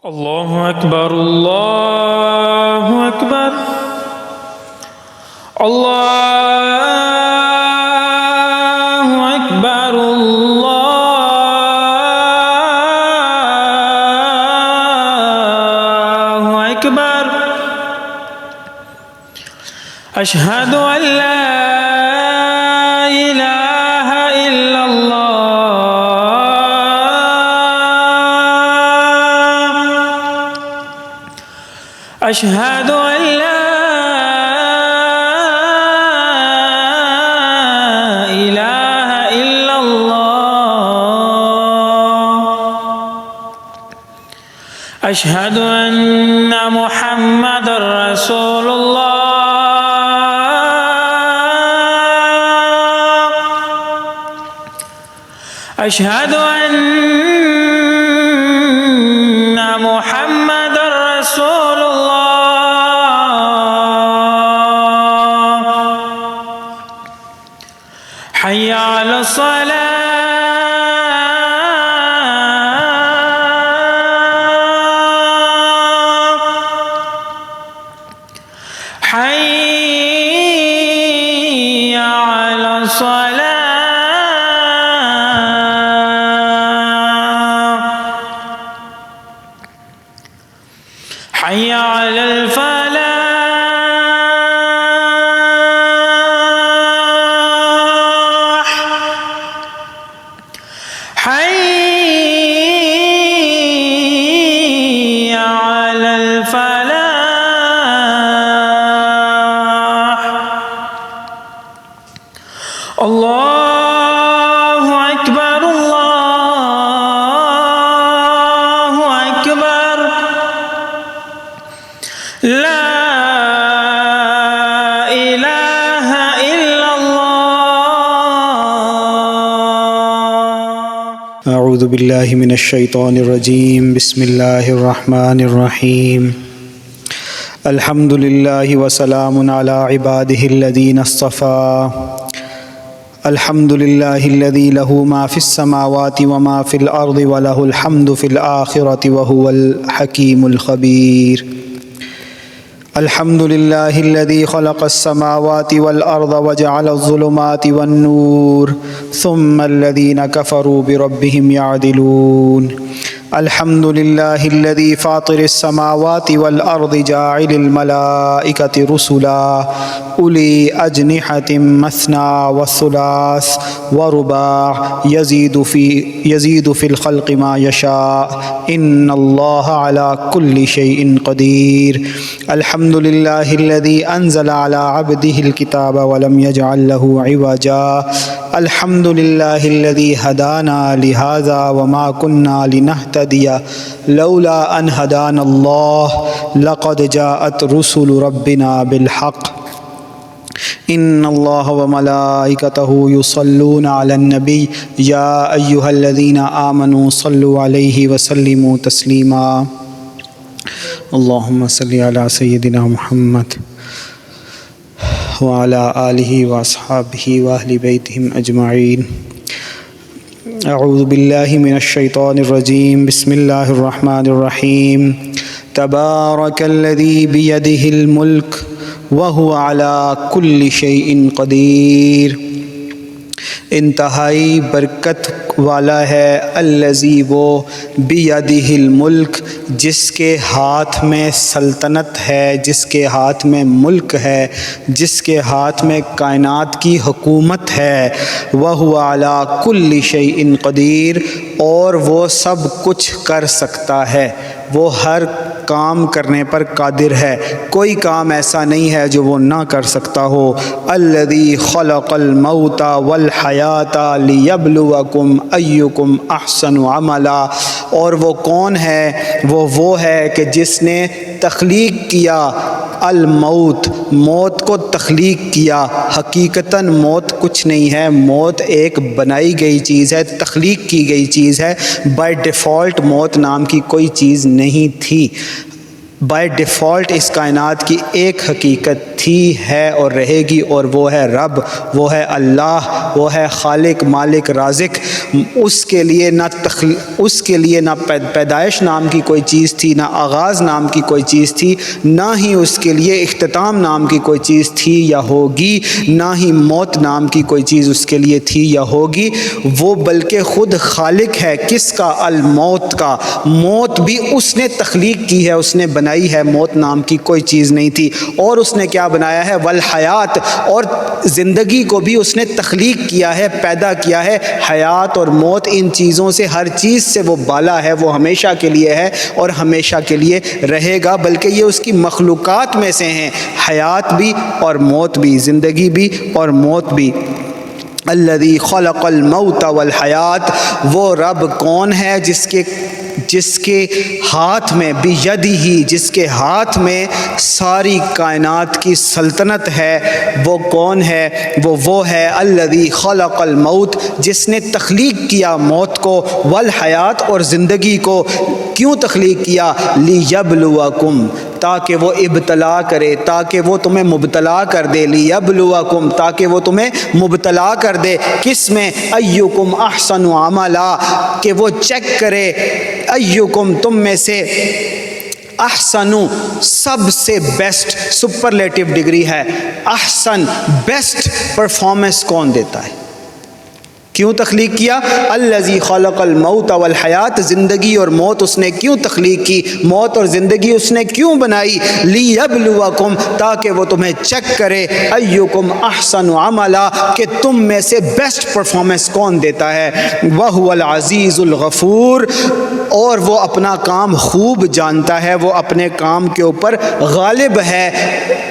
اللہ اکبر اللہ اکبر اللہ اکبر اللہ اکبر اشہد ان لا الہ الا اللہ اشہد ان لا الہ الا اللہ اشہد ان محمد رسول اللہ اشہد ان محمد رسول حي على الصلاة حي على الصلاة حي على الفلاح حي على الفلاح الله أكبر الله أكبر لا إله إلا الله. أعوذ بالله من الشيطان الرجيم. بسم الله الرحمن الرحيم. الحمد لله وسلام على عباده الذين اصطفى. الحمد لله الذي له ما في السماوات وما في الأرض وله الحمد في الآخرة وهو الحكيم الخبير. الحمد لله الذي خلق السماوات والأرض وجعل الظلمات والنور ثم الذين كفروا بربهم يعدلون. الحمد لله الذي فاطر السماوات والأرض جاعل الملائكة رسلا أولي أجنحة مثنى وثلاث ورباع يزيد في الخلق ما يشاء إن الله على كل شيء قدير. الحمد لله الذي أنزل على عبده الكتاب ولم يجعل له عوجا. الحمد لله الذي هدانا لهذا وما كنا لنهتدي لولا أن هدانا الله لقد جاءت رسل ربنا بالحق. إن الله وملائكته يصلون على النبي يا أيها الذين آمنوا صلوا عليه وسلموا تسليما. اللهم صل على سيدنا محمد وعلى آله وأصحابه وأهل بيتهم أجمعين. أعوذ بالله من الشيطان الرجيم. بسم الله الرحمن الرحيم. تبارك الذي بيده الملك وهو على كل شيء قدير. انتہائی برکت والا ہے الذی وہ بیدہ الملک جس کے ہاتھ میں سلطنت ہے، جس کے ہاتھ میں ملک ہے، جس کے ہاتھ میں کائنات کی حکومت ہے. وَهُوَ عَلَى كُلِّ شَيْءٍ قَدِيرٌ اور وہ سب کچھ کر سکتا ہے، وہ ہر کام کرنے پر قادر ہے، کوئی کام ایسا نہیں ہے جو وہ نہ کر سکتا ہو. الذی خلق الموت والحیات لیبلوکم ایکم احسن عملا اور وہ کون ہے؟ وہ ہے کہ جس نے تخلیق کیا الموت، موت کو تخلیق کیا. حقیقتاً موت کچھ نہیں ہے، موت ایک بنائی گئی چیز ہے، تخلیق کی گئی چیز ہے. بائی ڈیفالٹ موت نام کی کوئی چیز نہیں تھی، بائی ڈیفالٹ اس کائنات کی ایک حقیقت تھی. تھی ہے اور رہے گی، اور وہ ہے رب، وہ ہے اللہ، وہ ہے خالق مالک رازق۔ اس کے لیے نہ پیدائش نام کی کوئی چیز تھی، نہ آغاز نام کی کوئی چیز تھی، نہ ہی اس کے لیے اختتام نام کی کوئی چیز تھی یا ہوگی، نہ ہی موت نام کی کوئی چیز اس کے لیے تھی یا ہوگی۔ وہ بلکہ خود خالق ہے، کس کا؟ الموت کا۔ موت بھی اس نے تخلیق کی ہے، اس نے بنائی ہے، موت نام کی کوئی چیز نہیں تھی۔ اور اس نے کیا بنایا ہے؟ والحیات، اور زندگی کو بھی اس نے تخلیق کیا ہے، پیدا کیا ہے۔ حیات اور موت، ان چیزوں سے، ہر چیز سے وہ بالا ہے، وہ ہمیشہ کے لیے ہے اور ہمیشہ کے لیے رہے گا، بلکہ یہ اس کی مخلوقات میں سے ہیں، حیات بھی اور موت بھی، زندگی بھی اور موت بھی۔ الذی خلق الموت والحیات، وہ رب کون ہے جس کے ہاتھ میں بیدہ، جس کے ہاتھ میں ساری کائنات کی سلطنت ہے۔ وہ کون ہے؟ وہ ہے الذی خلق الموت، جس نے تخلیق کیا موت کو، والحیات، اور زندگی کو۔ کیوں تخلیق کیا؟ لیبلوکم، تاکہ وہ ابتلا کرے، تاکہ وہ تمہیں مبتلا کر دے۔ لیبلوکم، تاکہ وہ تمہیں مبتلا کر دے۔ کس میں؟ ایکم احسن عملا، کہ وہ چیک کرے ایکم، تم میں سے، احسن، سب سے بیسٹ، سپرلیٹو ڈگری ہے، احسن، بیسٹ پرفارمنس کون دیتا ہے۔ کیوں تخلیق کیا؟ الذی خلق الموت والحیات، زندگی اور موت اس نے کیوں تخلیق کی، موت اور زندگی اس نے کیوں بنائی؟ لیبلوکم، تاکہ وہ تمہیں چیک کرے، ایکم احسن عملا، کہ تم میں سے بیسٹ پرفارمنس کون دیتا ہے۔ وہو العزیز الغفور، اور وہ اپنا کام خوب جانتا ہے، وہ اپنے کام کے اوپر غالب ہے،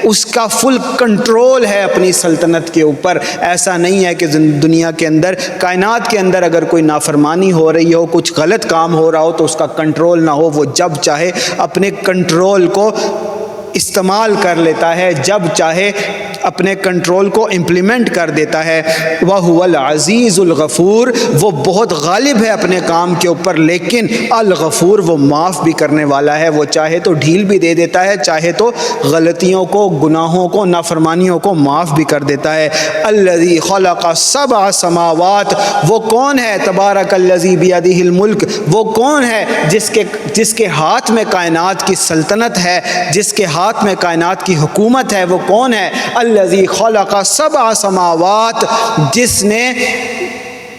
اس کا فل کنٹرول ہے اپنی سلطنت کے اوپر۔ ایسا نہیں ہے کہ دنیا کے اندر، کائنات کے اندر اگر کوئی نافرمانی ہو رہی ہو، کچھ غلط کام ہو رہا ہو تو اس کا کنٹرول نہ ہو، وہ جب چاہے اپنے کنٹرول کو استعمال کر لیتا ہے، جب چاہے اپنے کنٹرول کو امپلیمنٹ کر دیتا ہے۔ وَهُوَ الْعَزِيزُ الْغَفُورُ، وہ بہت غالب ہے اپنے کام کے اوپر، لیکن الغفور، وہ معاف بھی کرنے والا ہے، وہ چاہے تو ڈھیل بھی دے دیتا ہے، چاہے تو غلطیوں کو، گناہوں کو، نافرمانیوں کو معاف بھی کر دیتا ہے۔ الذی خلق سبع سماوات، وہ کون ہے؟ تبارک الذی بیدہ الملک، وہ کون ہے جس کے ہاتھ میں کائنات کی سلطنت ہے، جس کے ہاتھ میں کائنات کی حکومت ہے، وہ کون ہے؟ الذی خلق سبع سماوات، جس نے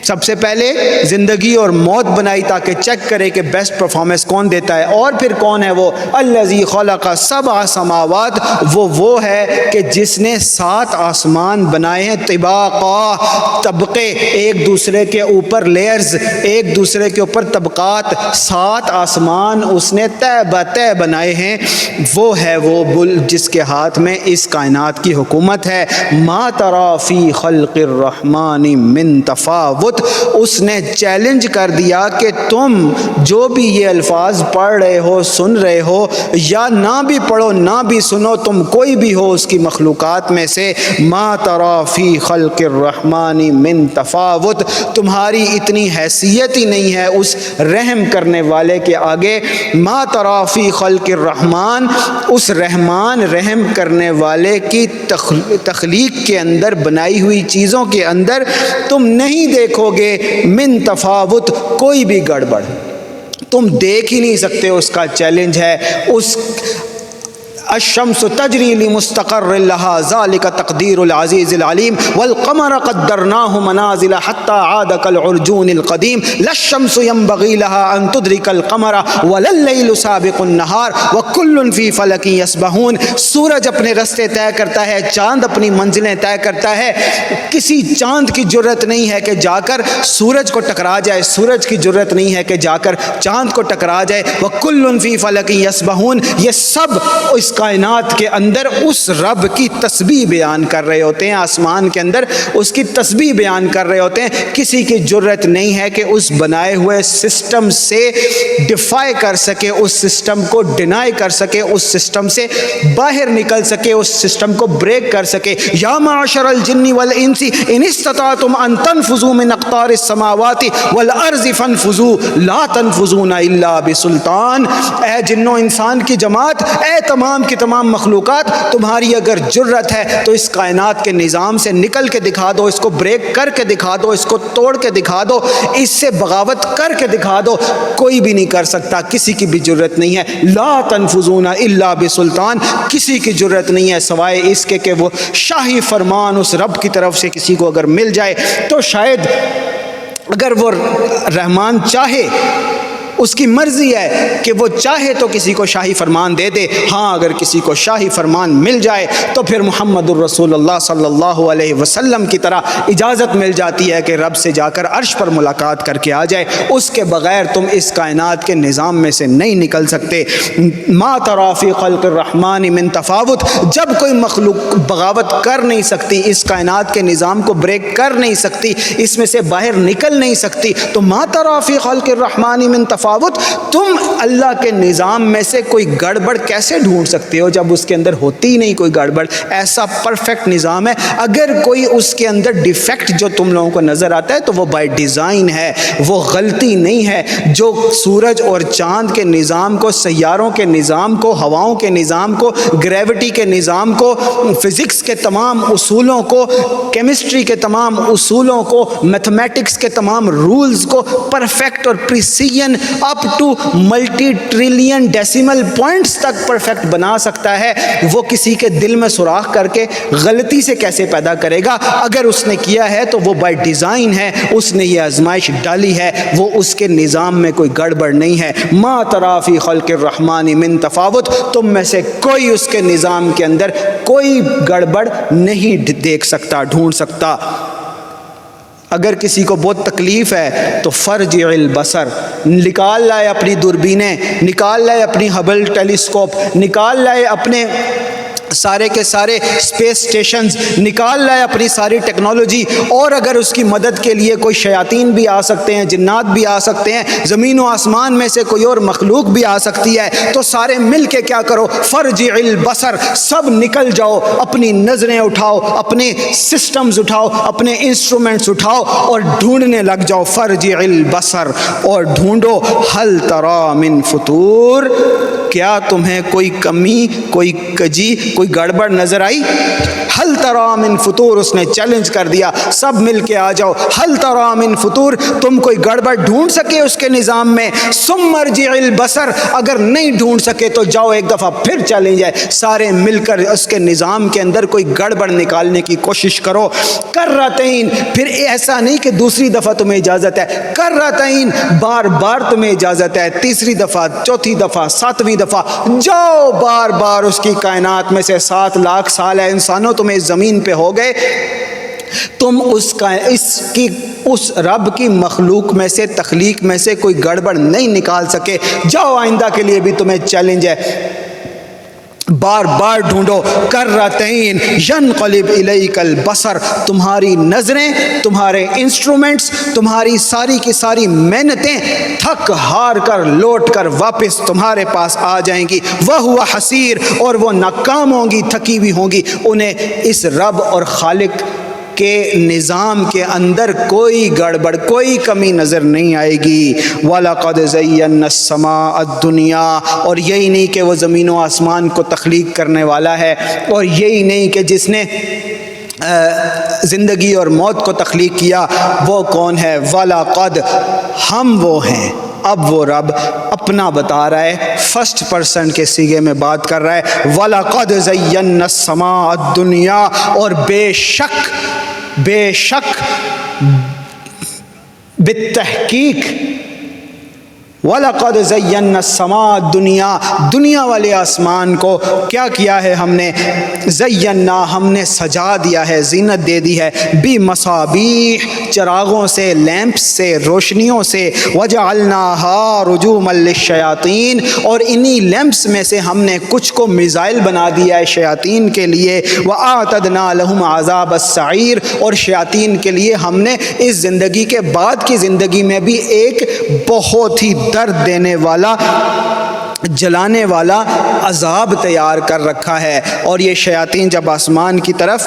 سب سے پہلے زندگی اور موت بنائی تاکہ چیک کرے کہ بیسٹ پرفارمنس کون دیتا ہے۔ اور پھر کون ہے وہ؟ الذی خلق سبع سماوات، وہ ہے کہ جس نے 7 آسمان بنائے ہیں، طباقا، طبقے، ایک دوسرے کے اوپر لیئرز، ایک دوسرے کے اوپر طبقات، 7 آسمان اس نے تہ بتہ بنائے ہیں۔ وہ ہے وہ جس کے ہاتھ میں اس کائنات کی حکومت ہے۔ ما تری فی خلق الرحمن من تفاوت، اس نے چیلنج کر دیا کہ تم جو بھی یہ الفاظ پڑھ رہے ہو، سن رہے ہو، یا نہ بھی پڑھو نہ بھی سنو، تم کوئی بھی ہو اس کی مخلوقات میں سے، ما تری فی خلق الرحمن من تفاوت، تمہاری اتنی حیثیت ہی نہیں ہے اس رحم کرنے والے کے آگے۔ ما تری فی خلق الرحمن، اس رحمان، رحم کرنے والے کی تخلیق کے اندر، بنائی ہوئی چیزوں کے اندر تم نہیں دیکھو گے من تفاوت، کوئی بھی گڑبڑ تم دیکھ ہی نہیں سکتے۔ اس کا چیلنج ہے، اس الشمس تجری لمستقر لها ذلك تقدیر العزیز العلیم والقمر قدرناه منازل حتى عاد كالعرجون القدیم لا الشمس ينبغي لها ان تدرك القمر ولا الليل سابق النهار وكل في فلك يسبحون۔ سورج اپنے راستے طے کرتا ہے، چاند اپنی منزلیں طے کرتا ہے، کسی چاند کی جرت نہیں ہے کہ جا کر سورج کو ٹکرا جائے، سورج کی جرت نہیں ہے کہ جا کر چاند کو ٹکرا جائے۔ وكل في فلك يسبحون، یہ سب اس کائنات کے اندر اس رب کی تسبیح بیان کر رہے ہوتے ہیں، آسمان کے اندر اس کی تسبیح بیان کر رہے ہوتے ہیں۔ کسی کی جرت نہیں ہے کہ اس بنائے ہوئے سسٹم سے ڈیفائی کر سکے، اس سسٹم کو ڈینائی کر سکے، اس سسٹم سے باہر نکل سکے، اس سسٹم کو بریک کر سکے۔ یا معشر الجن والانس ان استطعتم ان تنفذوا من اقطار السماوات والارض فانفذوا لا تنفذون الا بسلطان۔ اے جنوں انسان کی جماعت، اے تمام کی تمام مخلوقات، تمہاری اگر جرت ہے تو اس کائنات کے نظام سے نکل کے دکھا دو، اس کو بریک کر کے دکھا دو، اس کو توڑ کے دکھا دو، اس سے بغاوت کر کے دکھا دو۔ کوئی بھی نہیں کر سکتا، کسی کی بھی جرت نہیں ہے۔ لا تنفذون الا بسلطان، کسی کی جرت نہیں ہے سوائے اس کے کہ وہ شاہی فرمان اس رب کی طرف سے کسی کو اگر مل جائے تو شاید اگر وہ رحمان چاہے، اس کی مرضی ہے کہ وہ چاہے تو کسی کو شاہی فرمان دے دے۔ ہاں اگر کسی کو شاہی فرمان مل جائے تو پھر محمد الرسول اللہ صلی اللہ علیہ وسلم کی طرح اجازت مل جاتی ہے کہ رب سے جا کر عرش پر ملاقات کر کے آ جائے۔ اس کے بغیر تم اس کائنات کے نظام میں سے نہیں نکل سکتے۔ ما تری فی خلق الرحمن من تفاوت، جب کوئی مخلوق بغاوت کر نہیں سکتی، اس کائنات کے نظام کو بریک کر نہیں سکتی، اس میں سے باہر نکل نہیں سکتی، تو ما تری فی خلق الرحمن من تفاوت، تم اللہ کے نظام میں سے کوئی گڑبڑ کیسے ڈھونڈ سکتے ہو جب اس کے اندر ہوتی ہی نہیں کوئی گڑبڑ؟ ایسا پرفیکٹ نظام ہے، اگر کوئی اس کے اندر ڈیفیکٹ جو تم لوگوں کو نظر آتا ہے تو وہ بائی ڈیزائن ہے، وہ غلطی نہیں ہے۔ جو سورج اور چاند کے نظام کو، سیاروں کے نظام کو، ہواؤں کے نظام کو، گریوٹی کے نظام کو، فزکس کے تمام اصولوں کو، کیمسٹری کے تمام اصولوں کو، میتھمیٹکس کے تمام رولز کو پرفیکٹ اور precision up to multi trillion decimal points تک پرفیکٹ بنا سکتا ہے، وہ کسی کے دل میں سوراخ کر کے غلطی سے کیسے پیدا کرے گا؟ اگر اس نے کیا ہے تو وہ بائی ڈیزائن ہے، اس نے یہ آزمائش ڈالی ہے، وہ اس کے نظام میں کوئی گڑبڑ نہیں ہے۔ ما تری فی خلق الرحمن من تفاوت، تم میں سے کوئی اس کے نظام کے اندر کوئی گڑبڑ نہیں دیکھ سکتا، ڈھونڈ سکتا۔ اگر کسی کو بہت تکلیف ہے تو فرجع البصر، نکال لائے اپنی دوربینیں، نکال لائے اپنی ہبل ٹیلیسکوپ، نکال لائے اپنے سارے کے سارے اسپیس اسٹیشنز، نکال لائے اپنی ساری ٹیکنالوجی، اور اگر اس کی مدد کے لیے کوئی شیاطین بھی آ سکتے ہیں، جنات بھی آ سکتے ہیں، زمین و آسمان میں سے کوئی اور مخلوق بھی آ سکتی ہے، تو سارے مل کے کیا کرو؟ فرجع البصر، سب نکل جاؤ، اپنی نظریں اٹھاؤ، اپنے سسٹمز اٹھاؤ، اپنے انسٹرومنٹس اٹھاؤ اور ڈھونڈنے لگ جاؤ۔ فرجع البصر، اور ڈھونڈو، هل تری من فطور، کیا تمہیں کوئی کمی، کوئی کجی، کوئی گڑبڑ نظر آئی؟ هل تری من فطور، اس نے چیلنج کر دیا، سب مل کے آ جاؤ۔ هل تری من فطور، تم کوئی گڑبڑ ڈھونڈ سکے اس کے نظام میں؟ ثم ارجع البصر، اگر نہیں ڈھونڈ سکے تو جاؤ ایک دفعہ پھر چیلنج ہے، سارے مل کر اس کے نظام کے اندر کوئی گڑبڑ نکالنے کی کوشش کرو۔ کرتین، پھر ایسا نہیں کہ دوسری دفعہ تمہیں اجازت ہے، کرتین، بار بار تمہیں اجازت ہے، تیسری دفعہ، چوتھی دفعہ، ساتویں دفعہ، جاؤ بار بار اس کی کائنات میں سے 7 لاکھ سال ہے انسانوں تمہیں زمین پہ ہو گئے، تم اس رب کی مخلوق میں سے، تخلیق میں سے کوئی گڑبڑ نہیں نکال سکے، جاؤ آئندہ کے لیے بھی تمہیں چیلنج ہے، بار بار ڈھونڈو۔ کرتین ینقلب الیک البصر، تمہاری نظریں، تمہارے انسٹرومنٹس، تمہاری ساری کی ساری محنتیں تھک ہار کر لوٹ کر واپس تمہارے پاس آ جائیں گی۔ وہو حسیر، اور وہ ناکام ہوں گی، تھکی ہوئی ہوں گی، انہیں اس رب اور خالق کے نظام کے اندر کوئی گڑبڑ، کوئی کمی نظر نہیں آئے گی۔ وَلَقَدْ زَيَّنَّا السَّمَاءَ الدُّنْيَا، اور یہی نہیں کہ وہ زمین و آسمان کو تخلیق کرنے والا ہے، اور یہی نہیں کہ جس نے زندگی اور موت کو تخلیق کیا وہ کون ہے؟ وَلَقَدْ، ہم وہ ہیں۔ اب وہ رب اپنا بتا رہا ہے، فرسٹ پرسن کے صیغے میں بات کر رہا ہے۔ وَلَقَدْ زَيَّنَّا السَّمَاءَ الدُّنْيَا، اور بے شک بالتحقیق، وَلَقَدْ زَيَّنَّا السَّمَاءَ الدُّنْيَا، دنیا والے آسمان کو کیا کیا ہے ہم نے؟ زینا، ہم نے سجا دیا ہے، زینت دے دی ہے، بِمَصَابِیح، چراغوں سے، لیمپس سے، روشنیوں سے، وَجَعَلْنَاهَا رُجُومًا لِلشَّيَاطِينِ، اور انہی لیمپس میں سے ہم نے کچھ کو میزائل بنا دیا ہے شیاطین کے لیے، وَأَعْتَدْنَا لَهُمْ عَذَابَ السَّعِيرِ، اور شیاطین کے لیے ہم نے اس زندگی کے بعد کی زندگی میں بھی ایک بہت ہی درد دینے والا، جلانے والا عذاب تیار کر رکھا ہے۔ اور یہ شیاطین جب آسمان کی طرف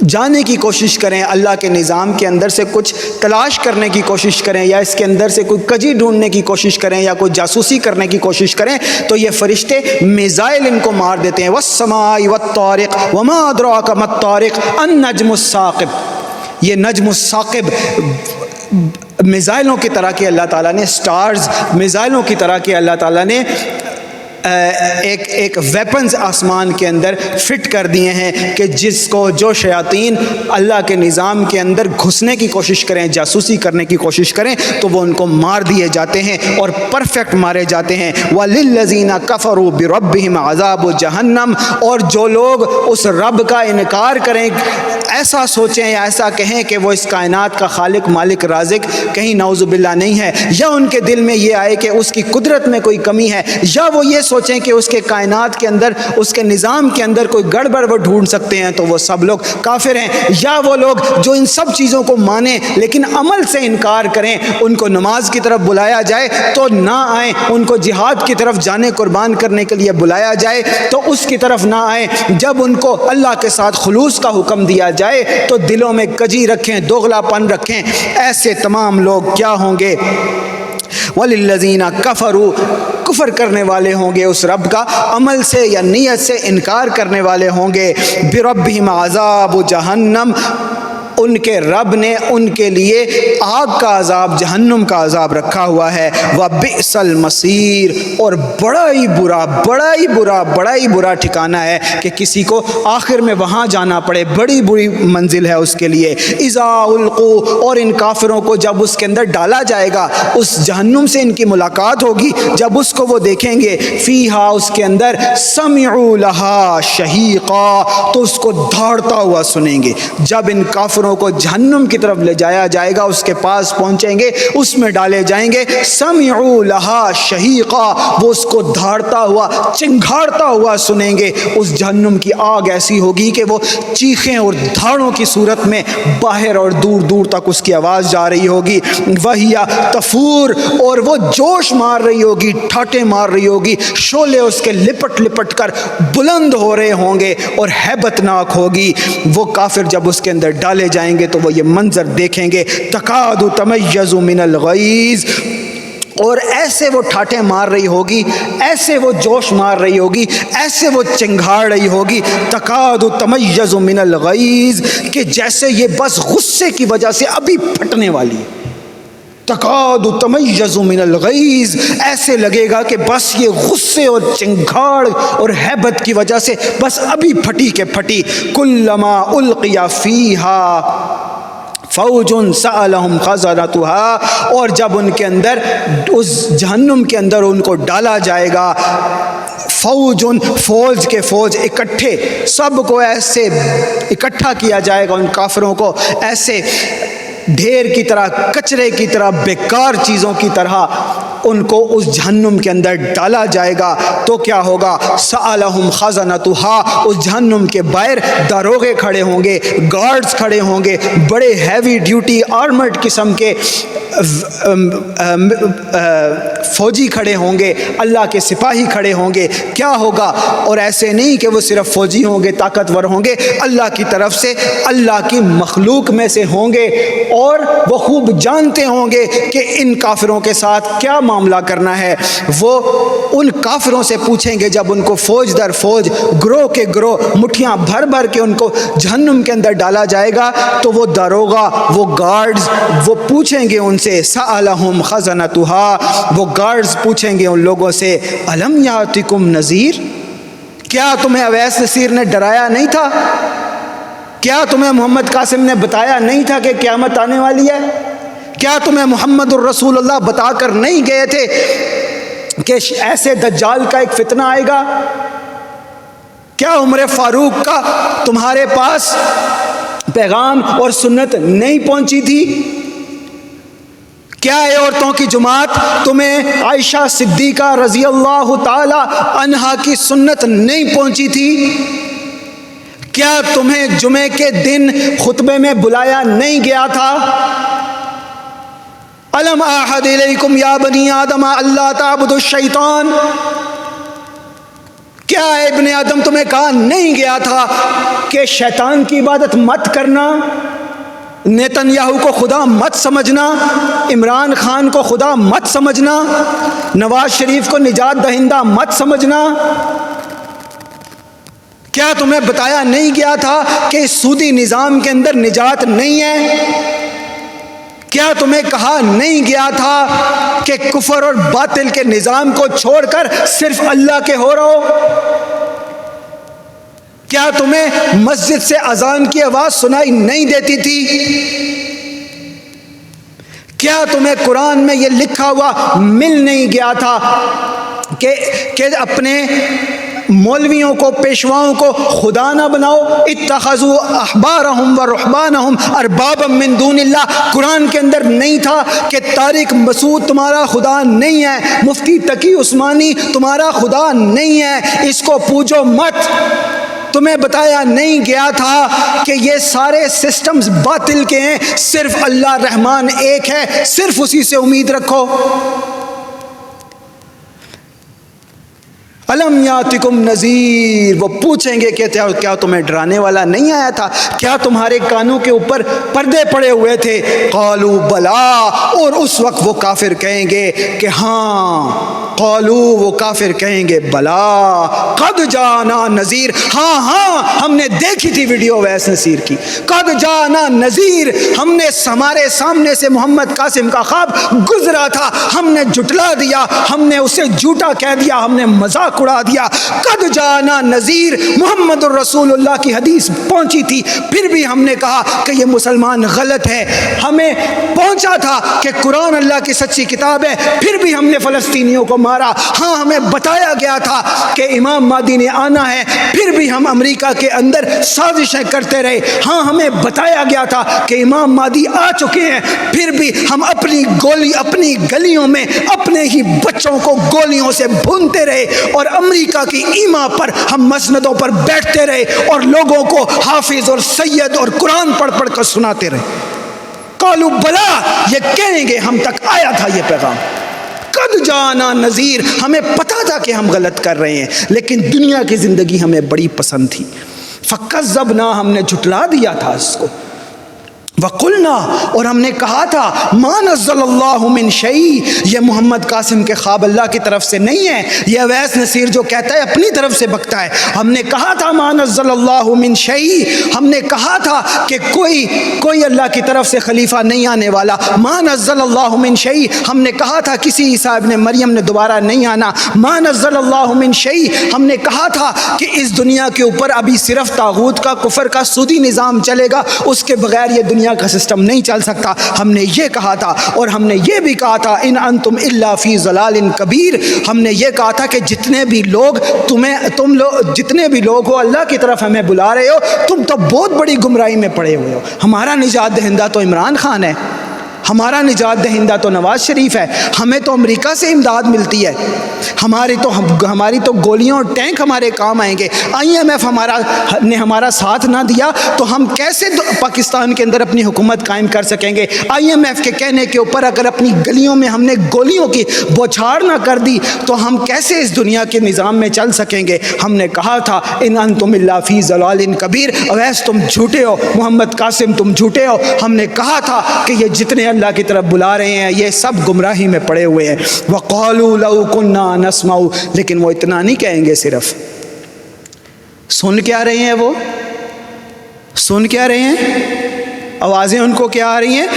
جانے کی کوشش کریں، اللہ کے نظام کے اندر سے کچھ تلاش کرنے کی کوشش کریں، یا اس کے اندر سے کوئی کجی ڈھونڈنے کی کوشش کریں، یا کوئی جاسوسی کرنے کی کوشش کریں، تو یہ فرشتے میزائل ان کو مار دیتے ہیں۔ والسماء والطارق وما ادراک ما الطارق النجم الثاقب، یہ نجم الثاقب میزائلوں کی طرح کے اللہ تعالیٰ نے، سٹارز میزائلوں کی طرح کے اللہ تعالیٰ نے ایک ویپنز آسمان کے اندر فٹ کر دیے ہیں کہ جس کو جو شیاطین اللہ کے نظام کے اندر گھسنے کی کوشش کریں، جاسوسی کرنے کی کوشش کریں، تو وہ ان کو مار دیے جاتے ہیں اور پرفیکٹ مارے جاتے ہیں۔ وَلِلَّذِينَ كَفَرُوا بِرَبِّهِمْ عَذَابُ جَهَنَّمْ، اور جو لوگ اس رب کا انکار کریں، ایسا سوچیں یا ایسا کہیں کہ وہ اس کائنات کا خالق مالک رازق کہیں نعوذ باللہ نہیں ہے، یا ان کے دل میں یہ آئے کہ اس کی قدرت میں کوئی کمی ہے، یا وہ یہ سوچیں کہ اس کے کائنات کے اندر، اس کے نظام کے اندر کوئی گڑبڑ وہ ڈھونڈ سکتے ہیں، تو وہ سب لوگ کافر ہیں۔ یا وہ لوگ جو ان سب چیزوں کو مانیں لیکن عمل سے انکار کریں، ان کو نماز کی طرف بلایا جائے تو نہ آئیں، ان کو جہاد کی طرف جانے قربان کرنے کے لیے بلایا جائے تو اس کی طرف نہ آئیں، جب ان کو اللہ کے ساتھ خلوص کا حکم دیا جائے تو دلوں میں کجی رکھیں، دوغلا پن رکھیں، ایسے تمام لوگ کیا ہوں گے؟ وَلِلَّذِينَ كَفَرُوا، کفر کرنے والے ہوں گے اس رب کا، عمل سے یا نیت سے انکار کرنے والے ہوں گے، بِرَبِّهِمْ عَذَابُ جَهَنَّمْ، ان کے رب نے ان کے لیے آگ کا عذاب، جہنم کا عذاب رکھا ہوا ہے۔ وَبِئْسَ الْمَصِيرُ، اور بڑا ہی برا ٹھکانہ ہے کہ کسی کو آخر میں وہاں جانا پڑے، بڑی بری منزل ہے اس کے لیے۔ اِذَا أُلْقُوا، اور ان کافروں کو جب اس کے اندر ڈالا جائے گا، اس جہنم سے ان کی ملاقات ہوگی، جب اس کو وہ دیکھیں گے، فیہا، اس کے اندر، سمعوا لہا شہیقا، تو اس کو دھاڑتا ہوا سنیں گے۔ جب ان کافروں کو جہنم کی طرف لے جایا جائے گا، اس کے پاس پہنچیں گے، اس میں ڈالے جائیں گے، سمعوا لہا شہیقا، وہ اس کو دھاڑتا ہوا، چنگھاڑتا ہوا سنیں گے۔ اس جہنم کی آگ ایسی ہوگی کہ وہ چیخیں اور دھاڑوں کی صورت میں باہر اور دور دور تک اس کی آواز جا رہی ہوگی۔ وَهِيَ تَفُورُ، اور وہ جوش مار رہی ہوگی، ٹھاٹے مار رہی ہوگی، شعلے اس کے لپٹ لپٹ کر بلند ہو رہے ہوں گے اور ہیبت ناک ہوگی۔ وہ کافر جب اس کے اندر ڈالے جائیں گے تو وہ یہ منظر دیکھیں گے، تکاد تمیز من الغیظ، اور ایسے وہ ٹھاٹے مار رہی ہوگی، ایسے وہ جوش مار رہی ہوگی، ایسے وہ چنگھاڑ رہی ہوگی، تکاد تمیز من الغیظ، کہ جیسے یہ بس غصے کی وجہ سے ابھی پھٹنے والی ہے۔ تکاد تمیز من الغیظ، ایسے لگے گا کہ بس یہ غصے اور چنگھاڑ اور ہیبت کی وجہ سے بس ابھی پھٹی کے پھٹی۔ کلما القی فیہا فوج سألہم خزنتها، اور جب ان کے اندر، اس جہنم کے اندر ان کو ڈالا جائے گا، فوج کے فوج اکٹھے، سب کو ایسے اکٹھا کیا جائے گا، ان کافروں کو ایسے ڈھیر کی طرح، کچرے کی طرح، بیکار چیزوں کی طرح ان کو اس جہنم کے اندر ڈالا جائے گا، تو کیا ہوگا؟ سألہم خزنتها، اس جہنم کے باہر داروغے کھڑے ہوں گے، گارڈز کھڑے ہوں گے، بڑے ہیوی ڈیوٹی آرمرڈ قسم کے فوجی کھڑے ہوں گے، اللہ کے سپاہی کھڑے ہوں گے۔ کیا ہوگا؟ اور ایسے نہیں کہ وہ صرف فوجی ہوں گے، طاقتور ہوں گے، اللہ کی طرف سے، اللہ کی مخلوق میں سے ہوں گے، اور وہ خوب جانتے ہوں گے کہ ان کافروں کے ساتھ کیا معاملہ کرنا ہے۔ وہ ان کافروں سے پوچھیں گے، جب ان کو فوج در فوج، گروہ کے گروہ، مٹھیاں بھر بھر کے ان کو جہنم کے اندر ڈالا جائے گا، تو وہ داروغہ، وہ گارڈز، وہ پوچھیں گے ان سے، سألہم خزنتها، وہ گارڈز پوچھیں گے ان لوگوں سے، الم یاتکم نذیر، کیا تمہیں اویس نصیر نے ڈرایا نہیں تھا؟ کیا تمہیں محمد قاسم نے بتایا نہیں تھا کہ قیامت آنے والی ہے؟ کیا تمہیں محمد الرسول اللہ بتا کر نہیں گئے تھے کہ ایسے دجال کا ایک فتنہ آئے گا؟ کیا عمر فاروق کا تمہارے پاس پیغام اور سنت نہیں پہنچی تھی؟ کیا اے عورتوں کی جماعت تمہیں عائشہ صدیقہ رضی اللہ تعالی عنہا کی سنت نہیں پہنچی تھی؟ کیا تمہیں جمعے کے دن خطبے میں بلایا نہیں گیا تھا؟ الم اعہد الیکم یا بنی آدم اللہ تعبدوا الشیطان، کیا ابن آدم تمہیں کہا نہیں گیا تھا کہ شیطان کی عبادت مت کرنا، نیتن یاہو کو خدا مت سمجھنا، عمران خان کو خدا مت سمجھنا، نواز شریف کو نجات دہندہ مت سمجھنا؟ کیا تمہیں بتایا نہیں گیا تھا کہ اس سودی نظام کے اندر نجات نہیں ہے؟ کیا تمہیں کہا نہیں گیا تھا کہ کفر اور باطل کے نظام کو چھوڑ کر صرف اللہ کے ہو رہو؟ کیا تمہیں مسجد سے اذان کی آواز سنائی نہیں دیتی تھی؟ کیا تمہیں قرآن میں یہ لکھا ہوا مل نہیں گیا تھا کہ اپنے مولویوں کو، پیشواؤں کو خدا نہ بناؤ؟ اتخذوا احبارہم و رہبانہم اربابا من دون اللہ، قرآن کے اندر نہیں تھا کہ طارق مسعود تمہارا خدا نہیں ہے، مفتی تقی عثمانی تمہارا خدا نہیں ہے، اس کو پوجو مت؟ تمہیں بتایا نہیں گیا تھا کہ یہ سارے سسٹمز باطل کے ہیں، صرف اللہ رحمان ایک ہے، صرف اسی سے امید رکھو؟ الم یاتکم نذیر، وہ پوچھیں گے کہ کیا تمہیں ڈرانے والا نہیں آیا تھا؟ کیا تمہارے کانوں کے اوپر پردے پڑے ہوئے تھے؟ قالوا بلا، اور اس وقت وہ کافر کہیں گے کہ ہاں، قالوا، وہ کافر کہیں گے بلا، قد جانا نذیر، ہاں ہم نے دیکھی تھی ویڈیو اویس نصیر کی، قد جانا نذیر، ہم نے ہمارے سامنے سے محمد قاسم کا خواب گزرا تھا، ہم نے جھٹلا دیا، ہم نے اسے جھوٹا کہہ دیا، ہم نے مذاق اڑا دیا۔ قد جانا نذیر، محمد الرسول اللہ کی حدیث پہنچی تھی، پھر بھی ہم نے کہا کہ یہ مسلمان غلط ہے، ہمیں پہنچا تھا کہ قرآن اللہ کی سچی کتاب ہے، پھر بھی ہم نے فلسطینیوں کو مارا، ہاں ہمیں بتایا گیا تھا کہ امام مہدی نے آنا ہے، پھر بھی ہم امریکہ کے اندر سازشیں کرتے رہے، ہاں ہمیں بتایا گیا تھا کہ امام مہدی آ چکے ہیں، پھر بھی ہم اپنی گلیوں میں اپنے ہی بچوں کو گولیوں سے بھونتے رہے، اور امریکہ کی ایما پر ہم مسندوں پر بیٹھتے رہے اور لوگوں کو حافظ اور سید اور قرآن پڑھ کر سناتے رہے۔ قالوا بلا، یہ کہیں گے ہم تک آیا تھا یہ پیغام، قد جانا نذیر، ہمیں پتا تھا کہ ہم غلط کر رہے ہیں، لیکن دنیا کی زندگی ہمیں بڑی پسند تھی، فکذبنا، ہم نے جھٹلا دیا تھا اس کو، وقلنا، اور ہم نے کہا تھا ما نزل اللہ من شیء، یہ محمد قاسم کے خواب اللہ کی طرف سے نہیں ہے، یہ اویس نصیر جو کہتا ہے اپنی طرف سے بکتا ہے، ہم نے کہا تھا ما نزل اللہ من شیء، ہم نے کہا تھا کہ کوئی اللہ کی طرف سے خلیفہ نہیں آنے والا، ما نزل اللہ من شیء، ہم نے کہا تھا کسی عیسیٰ ابن مریم نے دوبارہ نہیں آنا، ما نزل اللہ من شیء، ہم نے کہا تھا کہ اس دنیا کے اوپر ابھی صرف طاغوت کا، کفر کا سودی نظام چلے گا، اس کے بغیر یہ دنیا کا سسٹم نہیں چل سکتا، ہم نے یہ کہا تھا، اور ہم نے یہ بھی کہا تھا ان انتم الا فی ضلال کبیر، ہم نے یہ کہا تھا کہ جتنے بھی لوگ جتنے بھی لوگ ہو اللہ کی طرف ہمیں بلا رہے ہو، تم تو بہت بڑی گمراہی میں پڑے ہوئے ہو، ہمارا نجات دہندہ تو عمران خان ہے، ہمارا نجات دہندہ تو نواز شریف ہے، ہمیں تو امریکہ سے امداد ملتی ہے، ہماری تو گولیاں اور ٹینک ہمارے کام آئیں گے، IMF نے ہمارا ساتھ نہ دیا تو ہم کیسے پاکستان کے اندر اپنی حکومت قائم کر سکیں گے؟ IMF کے کہنے کے اوپر اگر اپنی گلیوں میں ہم نے گولیوں کی بوچھاڑ نہ کر دی تو ہم کیسے اس دنیا کے نظام میں چل سکیں گے؟ ہم نے کہا تھا ان انتم الا فی ضلال کبیر، اویس تم جھوٹے ہو، محمد قاسم تم جھوٹے ہو، ہم نے کہا تھا کہ یہ جتنے اللہ کی طرف بلا رہے ہیں یہ سب گمراہی میں پڑے ہوئے ہیں۔ وَقَالُوا لَوْ كُنَّا نَسْمَعُ، لیکن وہ اتنا نہیں کہیں گے، صرف سن کیا رہے ہیں، وہ سن کیا رہے ہیں، آوازیں ان کو کیا آ رہی ہیں؟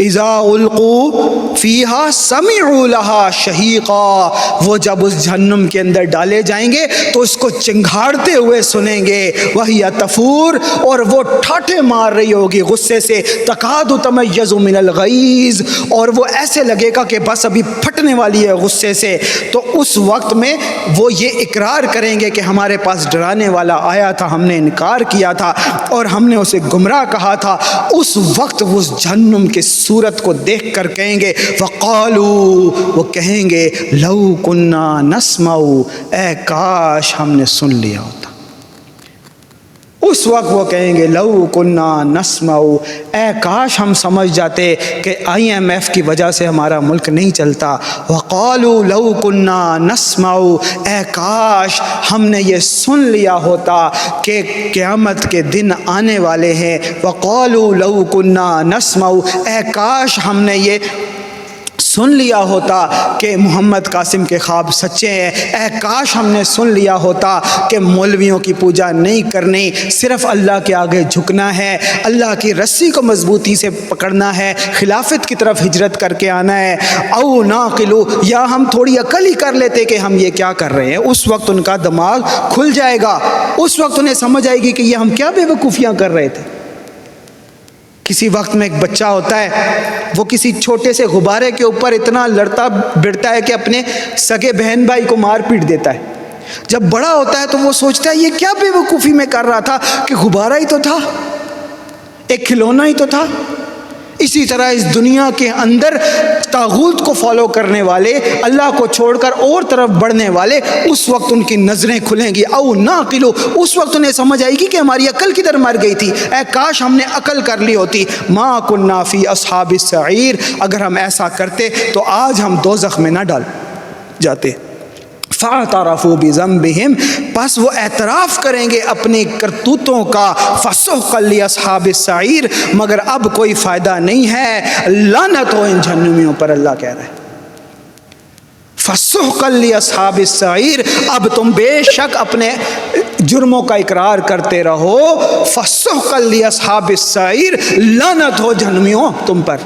اِذَا أُلْقُوا فِيهَا سَمِعُوا لَهَا شَهِيقًا، وہ جب اس جہنم کے اندر ڈالے جائیں گے تو اس کو چنگھاڑتے ہوئے سنیں گے، وَهِيَ تَفُورُ، اور وہ ٹھاٹھے مار رہی ہوگی غصے سے، تَكَادُ تَمَيَّزُ مِنَ الْغَيْظِ، اور وہ ایسے لگے گا کہ بس ابھی پھٹنے والی ہے غصے سے، تو اس وقت میں وہ یہ اقرار کریں گے کہ ہمارے پاس ڈرانے والا آیا تھا، ہم نے انکار کیا تھا اور ہم نے اسے گمراہ کہا تھا، اس وقت وہ اس جہنم کے صورت کو دیکھ کر کہیں گے وَقَالُوا، وہ کہیں گے لَوْ كُنَّا نَسْمَعُ، اے کاش ہم نے سن لیا ہوتا، اس وقت وہ کہیں گے لو کنا نسمع، اے کاش ہم سمجھ جاتے کہ IMF کی وجہ سے ہمارا ملک نہیں چلتا. وقالوا لو کنا نسمع، اے کاش ہم نے یہ سن لیا ہوتا کہ قیامت کے دن آنے والے ہیں. وقالوا لو کنا نسمع، اے کاش ہم نے یہ سن لیا ہوتا کہ محمد قاسم کے خواب سچے ہیں. اے کاش ہم نے سن لیا ہوتا کہ مولویوں کی پوجا نہیں کرنی، صرف اللہ کے آگے جھکنا ہے، اللہ کی رسی کو مضبوطی سے پکڑنا ہے، خلافت کی طرف ہجرت کر کے آنا ہے. او ناقلو، یا ہم تھوڑی عقل ہی کر لیتے کہ ہم یہ کیا کر رہے ہیں. اس وقت ان کا دماغ کھل جائے گا، اس وقت انہیں سمجھ آئے گی کہ یہ ہم کیا بے وقوفیاں کر رہے تھے. کسی وقت میں ایک بچہ ہوتا ہے، وہ کسی چھوٹے سے غبارے کے اوپر اتنا لڑتا بڑھتا ہے کہ اپنے سگے بہن بھائی کو مار پیٹ دیتا ہے. جب بڑا ہوتا ہے تو وہ سوچتا ہے یہ کیا بے وقوفی میں کر رہا تھا کہ غبارہ ہی تو تھا، ایک کھلونا ہی تو تھا. اسی طرح اس دنیا کے اندر طاغوت کو فالو کرنے والے، اللہ کو چھوڑ کر اور طرف بڑھنے والے، اس وقت ان کی نظریں کھلیں گی. او ناقلو، اس وقت انہیں سمجھ آئے گی کہ ہماری عقل کدھر مر گئی تھی. اے کاش ہم نے عقل کر لی ہوتی. ما کنا فی اصحاب السعیر، اگر ہم ایسا کرتے تو آج ہم دوزخ میں نہ ڈال جاتے. فاعترفوا بذنبہم، پس وہ اعتراف کریں گے اپنی کرتوتوں کا. فسحقا لاصحاب السعیر، مگر اب کوئی فائدہ نہیں ہے، لعنت ہو ان جہنمیوں پر. اللہ کہہ رہا ہے فسحقا لاصحاب السعیر، اب تم بے شک اپنے جرموں کا اقرار کرتے رہو. فسحقا لاصحاب السعیر، لعنت ہو جہنمیوں تم پر.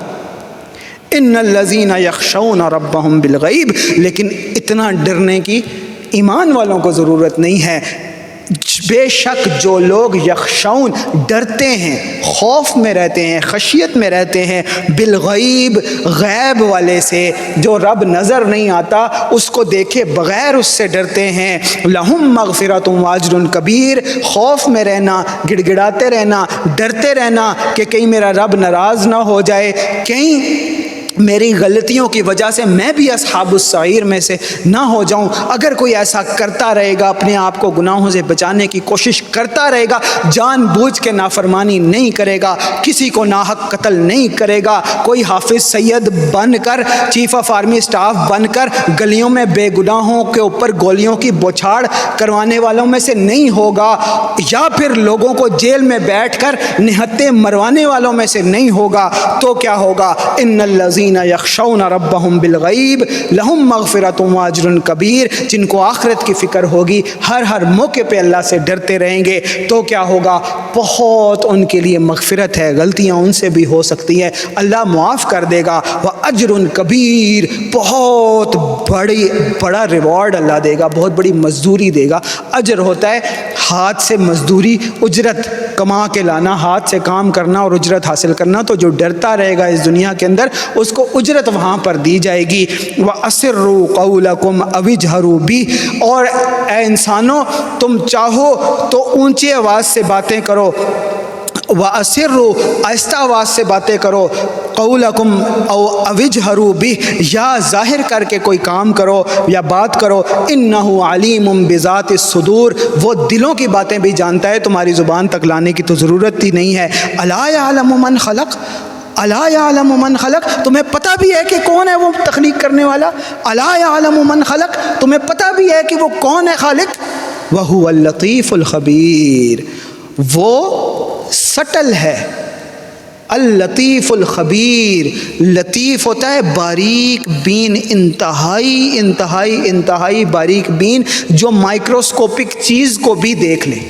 ان الذین یخشون ربهم بالغیب، لیکن اتنا ڈرنے کی ایمان والوں کو ضرورت نہیں ہے. بے شک جو لوگ یخشون ڈرتے ہیں، خوف میں رہتے ہیں، خشیت میں رہتے ہیں، بالغیب غیب والے سے، جو رب نظر نہیں آتا اس کو دیکھے بغیر اس سے ڈرتے ہیں. لہم مغفرۃ واجر کبیر، خوف میں رہنا، گڑگڑاتے رہنا، ڈرتے رہنا کہ کہیں میرا رب ناراض نہ ہو جائے، کہیں میری غلطیوں کی وجہ سے میں بھی اصحاب السعیر میں سے نہ ہو جاؤں. اگر کوئی ایسا کرتا رہے گا، اپنے آپ کو گناہوں سے بچانے کی کوشش کرتا رہے گا، جان بوجھ کے نافرمانی نہیں کرے گا، کسی کو ناحق قتل نہیں کرے گا، کوئی حافظ سید بن کر، چیف آف آرمی سٹاف بن کر گلیوں میں بے گناہوں کے اوپر گولیوں کی بوچھاڑ کروانے والوں میں سے نہیں ہوگا، یا پھر لوگوں کو جیل میں بیٹھ کر نہتے مروانے والوں میں سے نہیں ہوگا. تو کیا ہوگا؟ ان الذین یخشون ربهم بالغیب لہم مغفرۃ واجر کبیر، جن کو آخرت کی فکر ہوگی، ہر موقع پہ اللہ سے ڈرتے رہیں گے، تو کیا ہوگا؟ بہت ان کے لیے مغفرت ہے، غلطیاں ان سے بھی ہو سکتی ہیں، اللہ معاف کر دے گا. واجر کبیر، بہت بڑا ریوارڈ اللہ دے گا، بہت بڑی مزدوری دے گا. اجر ہوتا ہے ہاتھ سے مزدوری، اجرت کما کے لانا، ہاتھ سے کام کرنا اور اجرت حاصل کرنا. تو جو ڈرتا رہے گا اس دنیا کے اندر، اس کو اجرت وہاں پر دی جائے گی. وَأَسِرُّوا قَوْلَكُمْ أَوِ اجْهَرُوا بِهِ، اور اے انسانوں تم چاہو تو اونچی آواز سے باتیں کرو، وَأَسِرُّوا آہستہ آواز سے باتیں کرو، قَوْلَكُمْ أَوْ اجْهَرُوا بِهِ، یا ظاہر کر کے کوئی کام کرو یا بات کرو. إِنَّهُ عَلِيمٌ بِذَاتِ الصُّدُورِ، وہ دلوں کی باتیں بھی جانتا ہے، تمہاری زبان تک لانے کی تو ضرورت ہی نہیں ہے. أَلَا يَعْلَمُ مَنْ خَلَقَ، الا یعلم من خلق، تمہیں پتہ بھی ہے کہ کون ہے وہ تخلیق کرنے والا. الا یعلم من خلق، تمہیں پتہ بھی ہے کہ وہ کون ہے خالق. وہو اللطیف الخبیر، وہ سٹل ہے. اللطیف الخبیر، لطیف ہوتا ہے باریک بین، انتہائی باریک بین، جو مائکروسکوپک چیز کو بھی دیکھ لے.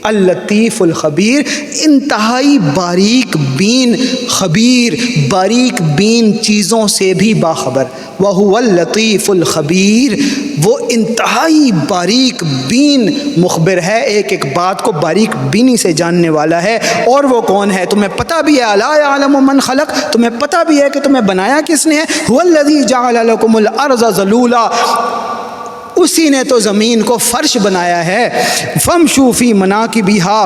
اللطیف الخبیر، انتہائی باریک بین، خبیر باریک بین چیزوں سے بھی باخبر. وہو اللطیف الخبیر، وہ انتہائی باریک بین مخبر ہے، ایک ایک بات کو باریک بینی سے جاننے والا ہے. اور وہ کون ہے تمہیں پتہ بھی ہے. الا یعلم من خلق، تمہیں پتہ بھی ہے کہ تمہیں بنایا کس نے ہے. هو الذی جعل لکم الارض ذلولا، اسی نے تو زمین کو فرش بنایا ہے. فَامْشُوا فِي مَنَاكِبِهَا،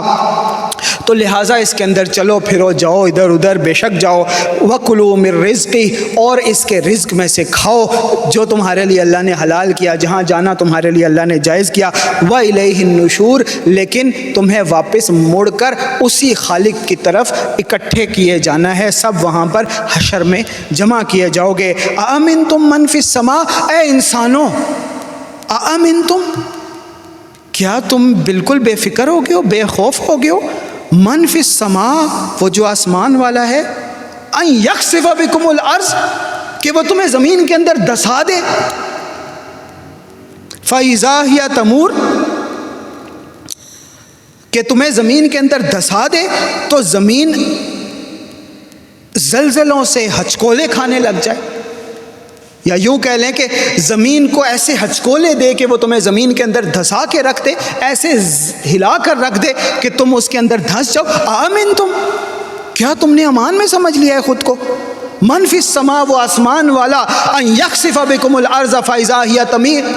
تو لہٰذا اس کے اندر چلو پھرو، جاؤ ادھر ادھر، بے شک جاؤ. وَكُلُوا مِن رِزْقِهِ، اور اس کے رزق میں سے کھاؤ جو تمہارے لیے اللہ نے حلال کیا، جہاں جانا تمہارے لیے اللہ نے جائز کیا. وَإِلَيْهِ النُّشُورُ، لیکن تمہیں واپس مڑ کر اسی خالق کی طرف اکٹھے کیے جانا ہے، سب وہاں پر حشر میں جمع کیے جاؤ گے. أَأَمِنْتُم مَّن فِي السَّمَاءِ، اے انسانوں أَأَمِنْتُم، کیا تم بالکل بے فکر ہو گئے ہو، بے خوف ہو گئے ہو؟ من فی السماء، وہ جو آسمان والا ہے، ان یخسف بکم الارض، کہ وہ تمہیں زمین کے اندر دھسا دے. فاذا ہی تمور، کہ تمہیں زمین کے اندر دھسا دے تو زمین زلزلوں سے ہچکولے کھانے لگ جائے. یا یوں کہہ لیں کہ زمین کو ایسے ہچکولے دے کہ وہ تمہیں زمین کے اندر دھسا کے رکھ دے، ایسے ہلا کر رکھ دے کہ تم اس کے اندر دھس جاؤ. آمین تم، کیا تم نے امان میں سمجھ لیا ہے خود کو؟ من فی السماء، وہ آسمان والا، ان یخسف بکم الارض فاذا ہی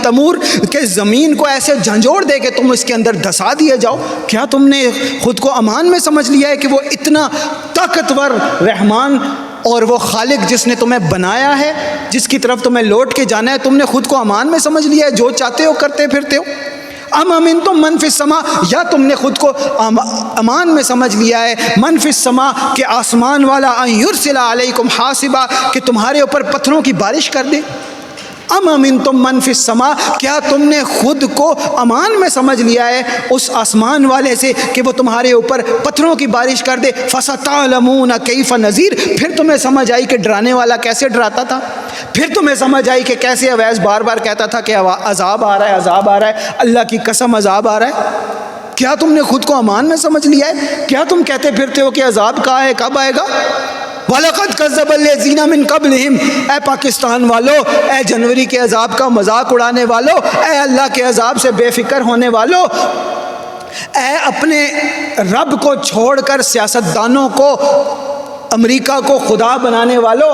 تمور، کہ زمین کو ایسے جھنجھوڑ دے کہ تم اس کے اندر دھسا دیے جاؤ. کیا تم نے خود کو امان میں سمجھ لیا ہے کہ وہ اتنا طاقتور رحمان اور وہ خالق جس نے تمہیں بنایا ہے، جس کی طرف تمہیں لوٹ کے جانا ہے، تم نے خود کو امان میں سمجھ لیا ہے، جو چاہتے ہو کرتے پھرتے ہو؟ ام امنتم من فی السماء، یا تم نے خود کو امان میں سمجھ لیا ہے من فی السماء، کہ آسمان والا، ان یرسل علیکم حاصبا، کہ تمہارے اوپر پتھروں کی بارش کر دے. ام امنتم من فی السماء، کیا تم نے خود کو امان میں سمجھ لیا ہے اس آسمان والے سے کہ وہ تمہارے اوپر پتھروں کی بارش کر دے. فستعلمون کیف نذیر، پھر تمہیں سمجھ آئی کہ ڈرانے والا کیسے ڈراتا تھا، پھر تمہیں سمجھ آئی کہ کیسے اویس بار بار کہتا تھا کہ عذاب آ رہا ہے، عذاب آ رہا ہے، اللہ کی قسم عذاب آ رہا ہے. کیا تم نے خود کو امان میں سمجھ لیا ہے؟ کیا تم کہتے پھرتے ہو کہ عذاب کہاں ہے، کب آئے گا؟ وَلَقَدْ كَذَّبَ الَّذِينَ مِن قَبْلِهِمْ، اے پاکستان والو، اے جنوری کے عذاب کا مذاق اڑانے والو، اے اللہ کے عذاب سے بے فکر ہونے والو، اے اپنے رب کو چھوڑ کر سیاستدانوں کو، امریکہ کو خدا بنانے والو.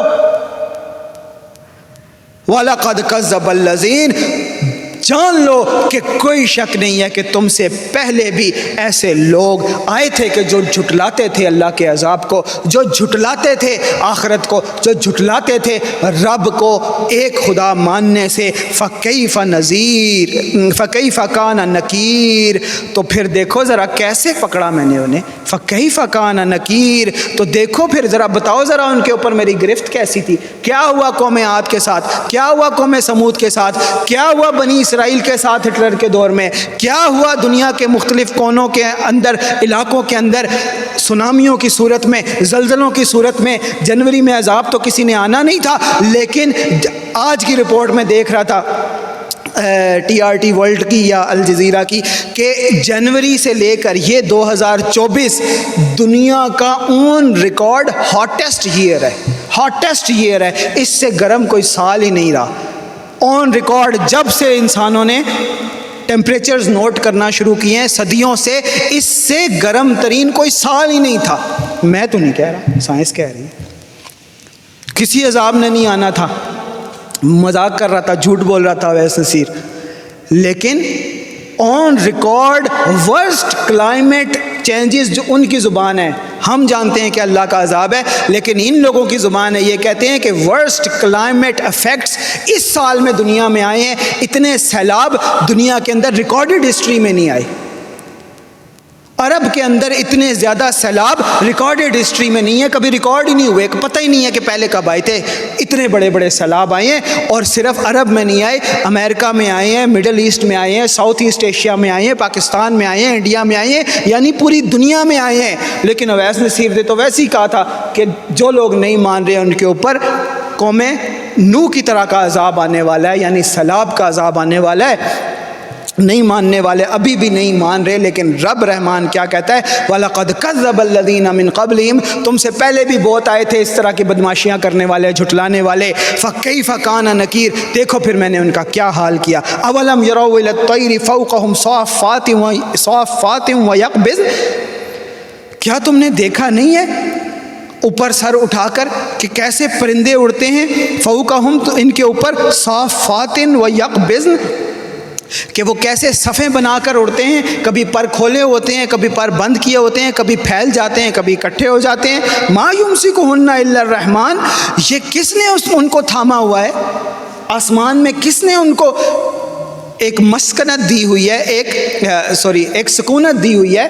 وَلَقَدْ كَذَّبَ الَّذِينَ، جان لو کہ کوئی شک نہیں ہے کہ تم سے پہلے بھی ایسے لوگ آئے تھے کہ جو جھٹلاتے تھے اللہ کے عذاب کو، جو جھٹلاتے تھے آخرت کو، جو جھٹلاتے تھے رب کو ایک خدا ماننے سے. فکیف نذیر، فکیف کان نکیر، تو پھر دیکھو ذرا کیسے پکڑا میں نے انہیں. فکیف کان نکیر، تو دیکھو پھر ذرا بتاؤ ذرا ان کے اوپر میری گرفت کیسی تھی. کیا ہوا قوم عاد کے ساتھ، کیا ہوا قوم سمود کے ساتھ، کیا ہوا بنی اسرائیل کے ساتھ ہٹلر کے دور میں، کیا ہوا دنیا کے مختلف کونوں کے اندر، علاقوں کے اندر، سونامیوں کی صورت میں، زلزلوں کی صورت میں. جنوری میں عذاب تو کسی نے آنا نہیں تھا، لیکن آج کی رپورٹ میں دیکھ رہا تھا TRT ورلڈ کی یا الجزیرہ کی، کہ جنوری سے لے کر یہ 2024 دنیا کا اون ریکارڈ ہاٹیسٹ ایئر ہے، ہاٹیسٹ ایئر ہے. اس سے گرم کوئی سال ہی نہیں رہا. آن ریکارڈ جب سے انسانوں نے ٹیمپریچرز نوٹ کرنا شروع کیے ہیں صدیوں سے، اس سے گرم ترین کوئی سال ہی نہیں تھا. میں تو نہیں کہہ رہا، سائنس کہہ رہی ہے. کسی عذاب نے نہیں آنا تھا، مذاق کر رہا تھا، جھوٹ بول رہا تھا اویس نصیر. لیکن on record worst climate changes, جو ان کی زبان ہے، ہم جانتے ہیں کہ اللہ کا عذاب ہے، لیکن ان لوگوں کی زبان ہے، یہ کہتے ہیں کہ ورسٹ کلائمیٹ افیکٹس اس سال میں دنیا میں آئے ہیں. اتنے سیلاب دنیا کے اندر ریکارڈڈ ہسٹری میں نہیں آئے. عرب کے اندر اتنے زیادہ سیلاب ریکارڈڈ ہسٹری میں نہیں ہے، کبھی ریکارڈ ہی نہیں ہوئے، پتہ ہی نہیں ہے کہ پہلے کب آئے تھے. اتنے بڑے بڑے سیلاب آئے ہیں، اور صرف عرب میں نہیں آئے، امریکہ میں آئے ہیں، مڈل ایسٹ میں آئے ہیں، ساؤتھ ایسٹ ایشیا میں آئے ہیں، پاکستان میں آئے ہیں، انڈیا میں آئے ہیں، یعنی پوری دنیا میں آئے ہیں. لیکن اویس نصیر نے تو ویسے ہی کہا تھا کہ جو لوگ نہیں مان رہے ان کے اوپر قوم نوح کی طرح کا عذاب آنے والا ہے، یعنی سیلاب کا عذاب آنے والا ہے. نہیں ماننے والے ابھی بھی نہیں مان رہے، لیکن رب رحمان کیا کہتا ہے؟ وَلَقَدْ كَذَّبَ الَّذِينَ مِن قَبْلِهِمْ، تم سے پہلے بھی بہت آئے تھے اس طرح کی بدماشیاں کرنے والے، جھٹلانے والے. فَكَيْفَ كَانَ نَكِيرٌ، دیکھو پھر میں نے ان کا کیا حال کیا. أَوَلَمْ يَرَوْا إِلَى الطَّيْرِ فَوْقَهُمْ صَافَّاتٍ وَيَقْبِضْنَ، کیا تم نے دیکھا نہیں ہے اوپر سر اٹھا کر کہ کیسے پرندے اڑتے ہیں؟ فَوْقَهُمْ، تو ان کے اوپر صَافَّاتٍ وَيَقْبِضْنَ، کہ وہ کیسے صفیں بنا کر اڑتے ہیں، کبھی پر کھولے ہوتے ہیں، کبھی پر بند کیے ہوتے ہیں، کبھی پھیل جاتے ہیں، کبھی اکٹھے ہو جاتے ہیں۔ ما یمسکہن الا الرحمن، یہ کس نے ان کو تھاما ہوا ہے؟ آسمان میں کس نے ان کو ایک مسکنت دی ہوئی ہے، ایک سکونت دی ہوئی ہے،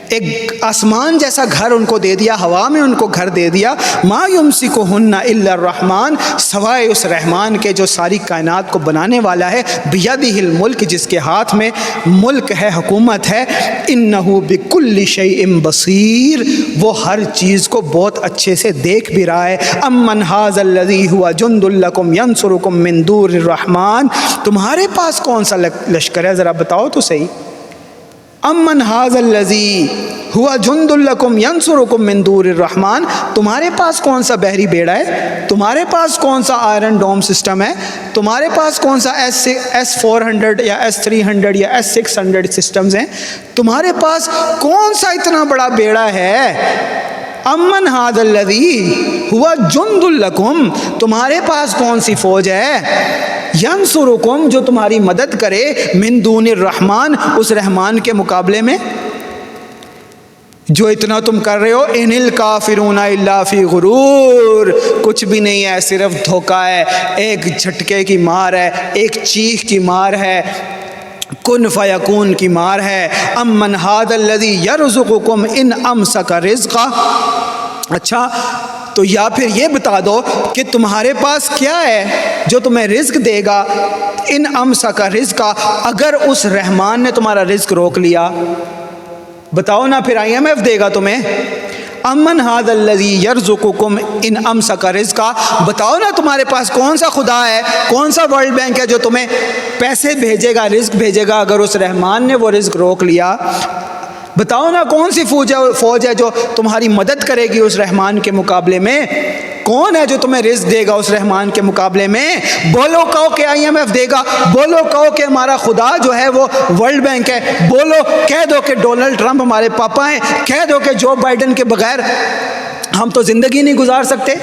ایک آسمان جیسا گھر ان کو دے دیا، ہوا میں ان کو گھر دے دیا۔ ما یمسکہن الا الرحمن، سوائے اس رحمان کے جو ساری کائنات کو بنانے والا ہے، بیدہ الملک، جس کے ہاتھ میں ملک ہے، حکومت ہے، انہ بکل شیء بصیر، وہ ہر چیز کو بہت اچھے سے دیکھ بھی رہا ہے۔ امن ھذا الذی ھو جند لکم ینصرکم من دور الرحمن، تمہارے پاس کون سا لشکر ہے، ذرا بتاؤ تو صحیح۔ امن ھذا الذی ھو جند لکم ینصرکم من دور الرحمن، تمہارے پاس کون سا بحری بیڑا ہے، تمہارے پاس کون سا آئرن ڈوم سسٹم ہے، تمہارے پاس کون سا S-400 یا S-300 یا S-600 سسٹمز ہیں، تمہارے پاس کون سا اتنا بڑا بیڑا ہے؟ امن ھذا الذی ھو جند لکم، تمہارے پاس کون سی فوج ہے؟ ینصرکم، جو تمہاری مدد کرے، من دون الرحمن، اس رحمان کے مقابلے میں۔ جو اتنا تم کر رہے ہو، ان الکافرون الا فی غرور، کچھ بھی نہیں ہے، صرف دھوکہ ہے، ایک جھٹکے کی مار ہے، ایک چیخ کی مار ہے، کن فیکون کی مار ہے۔ امن ھذا الذی یرزقکم ان امسک رزقہ، اچھا تو یا پھر یہ بتا دو کہ تمہارے پاس کیا ہے جو تمہیں رزق دے گا، ان امسک رزقہ، اگر اس رحمان نے تمہارا رزق روک لیا، بتاؤ نا، پھر IMF دے گا تمہیں۔ امن ھذا الذی یرزقکم ان امسک رزقہ، بتاؤ نا تمہارے پاس کون سا خدا ہے، کون سا ورلڈ بینک ہے جو تمہیں پیسے بھیجے گا، رزق بھیجے گا اگر اس رحمان نے وہ رزق روک لیا؟ بتاؤ نا کون سی فوج ہے جو تمہاری مدد کرے گی اس رحمان کے مقابلے میں؟ کون ہے جو تمہیں رزق دے گا اس رحمان کے مقابلے میں؟ بولو کہو کہ IMF دے گا، بولو کہو کہ ہمارا خدا جو ہے وہ ورلڈ بینک ہے، بولو کہہ دو کہ ڈونلڈ ٹرمپ ہمارے پاپا ہیں، کہہ دو کہ جو بائیڈن کے بغیر ہم تو زندگی نہیں گزار سکتے،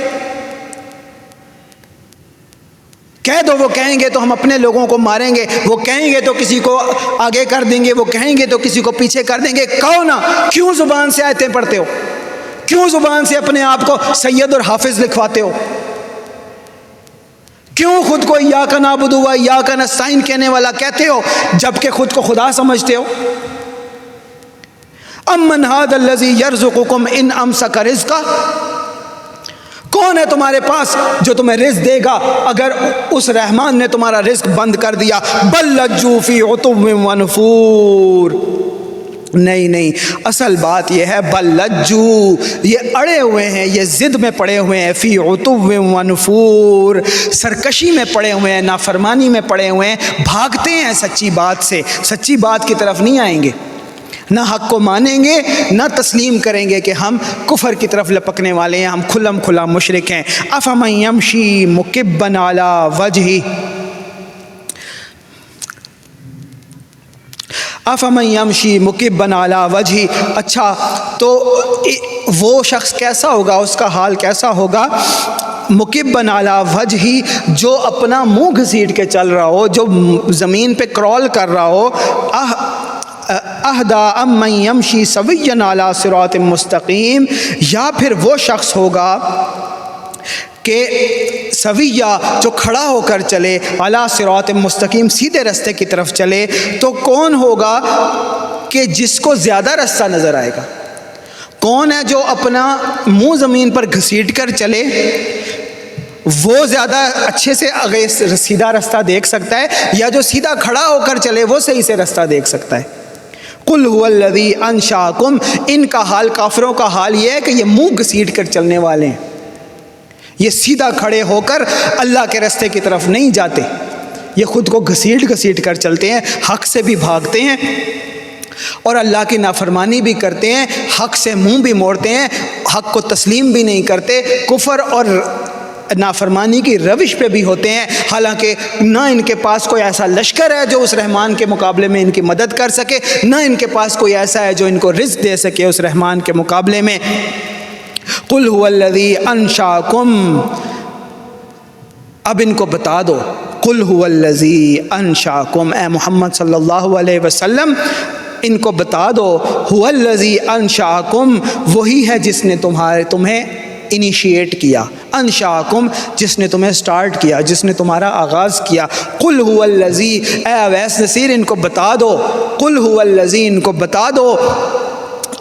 کہہ دو، وہ کہیں گے تو ہم اپنے لوگوں کو ماریں گے، وہ کہیں گے تو کسی کو آگے کر دیں گے، وہ کہیں گے تو کسی کو پیچھے کر دیں گے، کہو نا، کیوں زبان سے آیتیں پڑھتے ہو؟ کیوں زبان سے اپنے آپ کو سید اور حافظ لکھواتے ہو؟ کیوں خود کو ایاک نعبد و ایاک نستعین کہنے والا کہتے ہو جبکہ خود کو خدا سمجھتے ہو؟ امن ھذا الذی یرزقکم ان امسک رزقہ، کون ہے تمہارے پاس جو تمہیں رزق دے گا اگر اس رحمان نے تمہارا رزق بند کر دیا؟ بل لجوا فی عتو و نفور، نہیں، اصل بات یہ ہے بل لجو، یہ اڑے ہوئے ہیں، یہ ضد میں پڑے ہوئے ہیں، فی عتو و نفور، سرکشی میں پڑے ہوئے ہیں، نافرمانی میں پڑے ہوئے ہیں، بھاگتے ہیں سچی بات سے، سچی بات کی طرف نہیں آئیں گے، نہ حق کو مانیں گے، نہ تسلیم کریں گے کہ ہم کفر کی طرف لپکنے والے ہیں، ہم کھلم کھلا مشرک ہیں۔ افمن یمشی مکبا علی وجہہ، افمن یمشی مکبا علی وجہہ، اچھا تو وہ شخص کیسا ہوگا، اس کا حال کیسا ہوگا؟ مکبا علی وجہہ، جو اپنا منہ گھسیٹ کے چل رہا ہو، جو زمین پہ کرول کر رہا ہو، اہدا امن یمشی سویا علی صراط مستقیم، یا پھر وہ شخص ہوگا کہ سویہ، جو کھڑا ہو کر چلے، علی صراط مستقیم، سیدھے رستے کی طرف چلے، تو کون ہوگا کہ جس کو زیادہ رستہ نظر آئے گا؟ کون ہے جو اپنا منہ زمین پر گھسیٹ کر چلے، وہ زیادہ اچھے سے سیدھا رستہ دیکھ سکتا ہے، یا جو سیدھا کھڑا ہو کر چلے وہ صحیح سے رستہ دیکھ سکتا ہے؟ قل هو الذی انشاکم، ان کا حال، کافروں کا حال یہ ہے کہ یہ منہ گھسیٹ کر چلنے والے ہیں، یہ سیدھا کھڑے ہو کر اللہ کے رستے کی طرف نہیں جاتے، یہ خود کو گھسیٹ کر چلتے ہیں، حق سے بھی بھاگتے ہیں اور اللہ کی نافرمانی بھی کرتے ہیں، حق سے منہ بھی موڑتے ہیں، حق کو تسلیم بھی نہیں کرتے، کفر اور نافرمانی کی روش پہ بھی ہوتے ہیں، حالانکہ نہ ان کے پاس کوئی ایسا لشکر ہے جو اس رحمان کے مقابلے میں ان کی مدد کر سکے، نہ ان کے پاس کوئی ایسا ہے جو ان کو رزق دے سکے اس رحمان کے مقابلے میں۔ قل هو الذی انشاکم، اب ان کو بتا دو، قل هو الذی انشاکم، اے محمد صلی اللہ علیہ وسلم ان کو بتا دو، هو الذی انشاکم، وہی ہے جس نے تمہیں انیشیٹ کیا، انشاکم جس نے تمہیں سٹارٹ کیا، جس نے تمہارا آغاز کیا۔ قل هو الذی، اے اویس نصیر ان کو بتا دو، قل هو الذی ان کو بتا دو،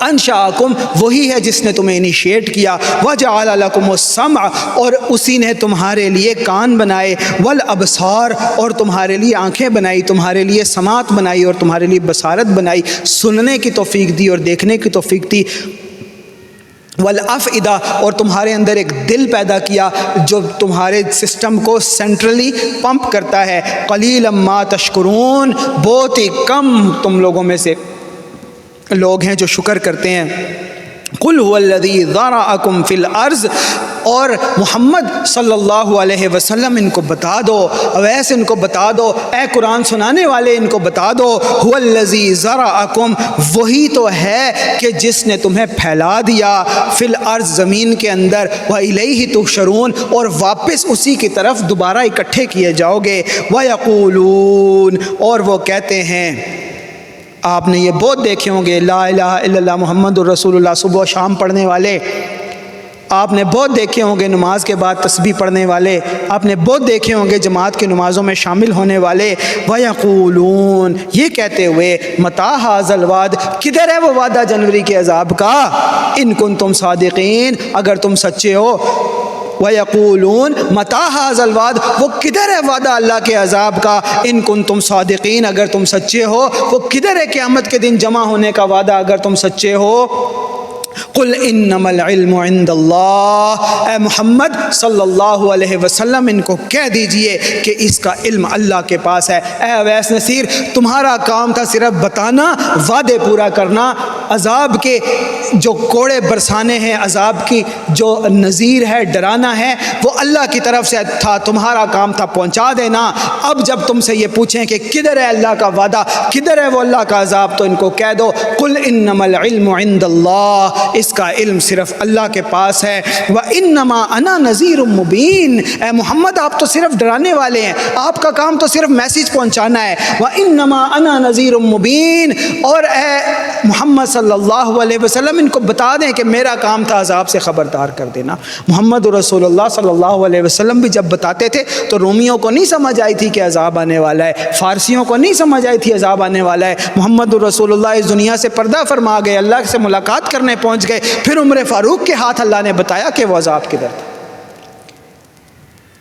انشاکم وہی ہے جس نے تمہیں انیشیٹ کیا، وجعل لکم السمع اور اسی نے تمہارے لیے کان بنائے، والابصار اور تمہارے لیے آنکھیں بنائی، تمہارے لیے سماعت بنائی اور تمہارے لیے بصارت بنائی، سننے کی توفیق دی اور دیکھنے کی توفیق دی، والافئدہ اور تمہارے اندر ایک دل پیدا کیا جو تمہارے سسٹم کو سینٹرلی پمپ کرتا ہے، قلیلا ما تشکرون بہت ہی کم تم لوگوں میں سے لوگ ہیں جو شکر کرتے ہیں۔ قل هو الذی ذرأکم فی الارض، اور محمد صلی اللہ علیہ وسلم ان کو بتا دو، اویس ان کو بتا دو، اے قرآن سنانے والے ان کو بتا دو، هو الذی ذرأکم وہی تو ہے کہ جس نے تمہیں پھیلا دیا، فی الارض زمین کے اندر، وإلیہ تحشرون اور واپس اسی کی طرف دوبارہ اکٹھے کیے جاؤ گے، ویقولون اور وہ کہتے ہیں، آپ نے یہ بہت دیکھے ہوں گے، لا الہ الا اللہ محمد الرسول اللہ صبح و شام پڑھنے والے، آپ نے بہت دیکھے ہوں گے نماز کے بعد تسبیح پڑھنے والے، آپ نے بہت دیکھے ہوں گے جماعت کی نمازوں میں شامل ہونے والے، وَيَقُولُونَ یہ کہتے ہوئے، مَتَىٰ هَٰذَا الْوَعْدُ کدھر ہے وہ وعدہ جنوری کے عذاب کا، ان کنتم صادقین اگر تم سچے ہو، وَيَقُولُونَ مَتَىٰ هَٰذَا الْوَعْدُ وہ کدھر ہے وعدہ اللہ کے عذاب کا، ان کنتم صادقین اگر تم سچے ہو، وہ کدھر ہے قیامت کے دن جمع ہونے کا وعدہ اگر تم سچے ہو۔ قل انما العلم عند اللہ، اے محمد صلی اللہ علیہ وسلم ان کو کہہ دیجئے کہ اس کا علم اللہ کے پاس ہے۔ اے اویس نصیر تمہارا کام تھا صرف بتانا، وعدے پورا کرنا، عذاب کے جو کوڑے برسانے ہیں، عذاب کی جو نذیر ہے، ڈرانا ہے، وہ اللہ کی طرف سے تھا، تمہارا کام تھا پہنچا دینا۔ اب جب تم سے یہ پوچھیں کہ کدھر ہے اللہ کا وعدہ، کدھر ہے وہ اللہ کا عذاب، تو ان کو کہہ دو قل انما العلم عند اللہ، اس کا علم صرف اللہ کے پاس ہے۔ وَإِنَّمَا أَنَا نَذِيرٌ مُبِينٌ اے محمد آپ تو صرف ڈرانے والے ہیں، آپ کا کام تو صرف میسیج پہنچانا ہے۔ وَإِنَّمَا أَنَا نَذِيرٌ مُبِينٌ اور اے محمد صلی اللہ علیہ وسلم ان کو بتا دیں کہ میرا کام تھا عذاب سے خبردار کر دینا۔ محمد رسول اللہ صلی اللہ علیہ وسلم بھی جب بتاتے تھے تو رومیوں کو نہیں سمجھ آئی تھی کہ عذاب آنے والا ہے، فارسیوں کو نہیں سمجھ آئی تھی عذاب آنے والا ہے۔ محمد رسول اللہ اس دنیا سے پردہ فرما گئے، اللہ سے ملاقات کرنے پہنچ گئے، پھر عمر فاروق کے ہاتھ اللہ نے بتایا کہ وہ عذاب کدھر تھا۔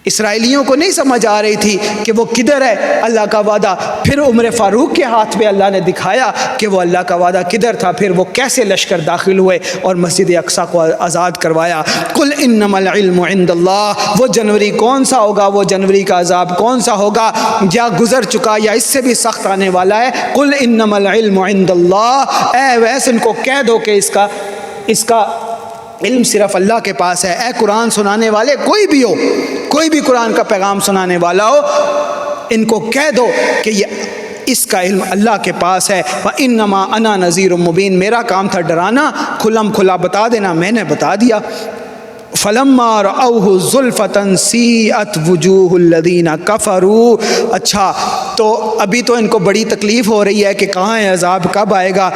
اسرائیلیوں کو نہیں سمجھ آ رہی تھی کہ وہ کدھر ہے اللہ کا وعدہ، پھر عمر فاروق کے ہاتھ پہ اللہ نے دکھایا کہ وہ اللہ کا وعدہ کدھر تھا، پھر وہ کیسے لشکر داخل ہوئے اور مسجد اقصیٰ کو آزاد کروایا۔ قل انما العلم عند اللہ، وہ جنوری کون سا ہوگا، وہ جنوری کا عذاب کون سا ہوگا، یا گزر چکا یا اس سے بھی سخت آنے والا ہے۔ قل انما العلم عند اللہ، اے ویس ان کو کہہ دو کہ اس کا علم صرف اللہ کے پاس ہے۔ اے قرآن سنانے والے کوئی بھی ہو، کوئی بھی قرآن کا پیغام سنانے والا ہو، ان کو کہہ دو کہ اس کا علم اللہ کے پاس ہے۔ وَإِنَّمَا أَنَا نَذِيرٌ مُبِينٌ میرا کام تھا ڈرانا، کھلم کھلا بتا دینا، میں نے بتا دیا۔ فَلَمَّا رَأَوْهُ زُلْفَةً سِيئَتْ وُجُوهُ الَّذِينَ كَفَرُوا اچھا تو ابھی تو ان کو بڑی تکلیف ہو رہی ہے کہ کہاں ہے عذاب، کب آئے گا،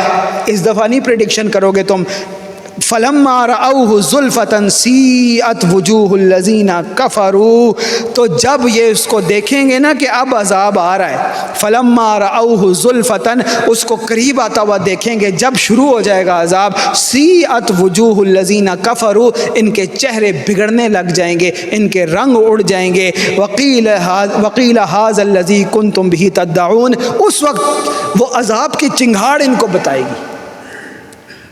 اس دفعہ نہیں پریڈکشن کرو گے تم۔ فَلَمَّا رَأَوْهُ زُلْفَةً سِيئَتْ وُجُوهُ الَّذِينَ كَفَرُوا تو جب یہ اس کو دیکھیں گے نا کہ اب عذاب آ رہا ہے، فَلَمَّا رَأَوْهُ زُلْفَةً اس کو قریب آتا ہوا دیکھیں گے، جب شروع ہو جائے گا عذاب، سِيئَتْ وُجُوهُ الَّذِينَ كَفَرُوا ان کے چہرے بگڑنے لگ جائیں گے، ان کے رنگ اڑ جائیں گے۔ وَقِيلَ هَذَا الَّذِي كُنْتُمْ بِهِ تَدَّعُونَ اس وقت وہ عذاب کی چنگھاڑ ان کو بتائے گی۔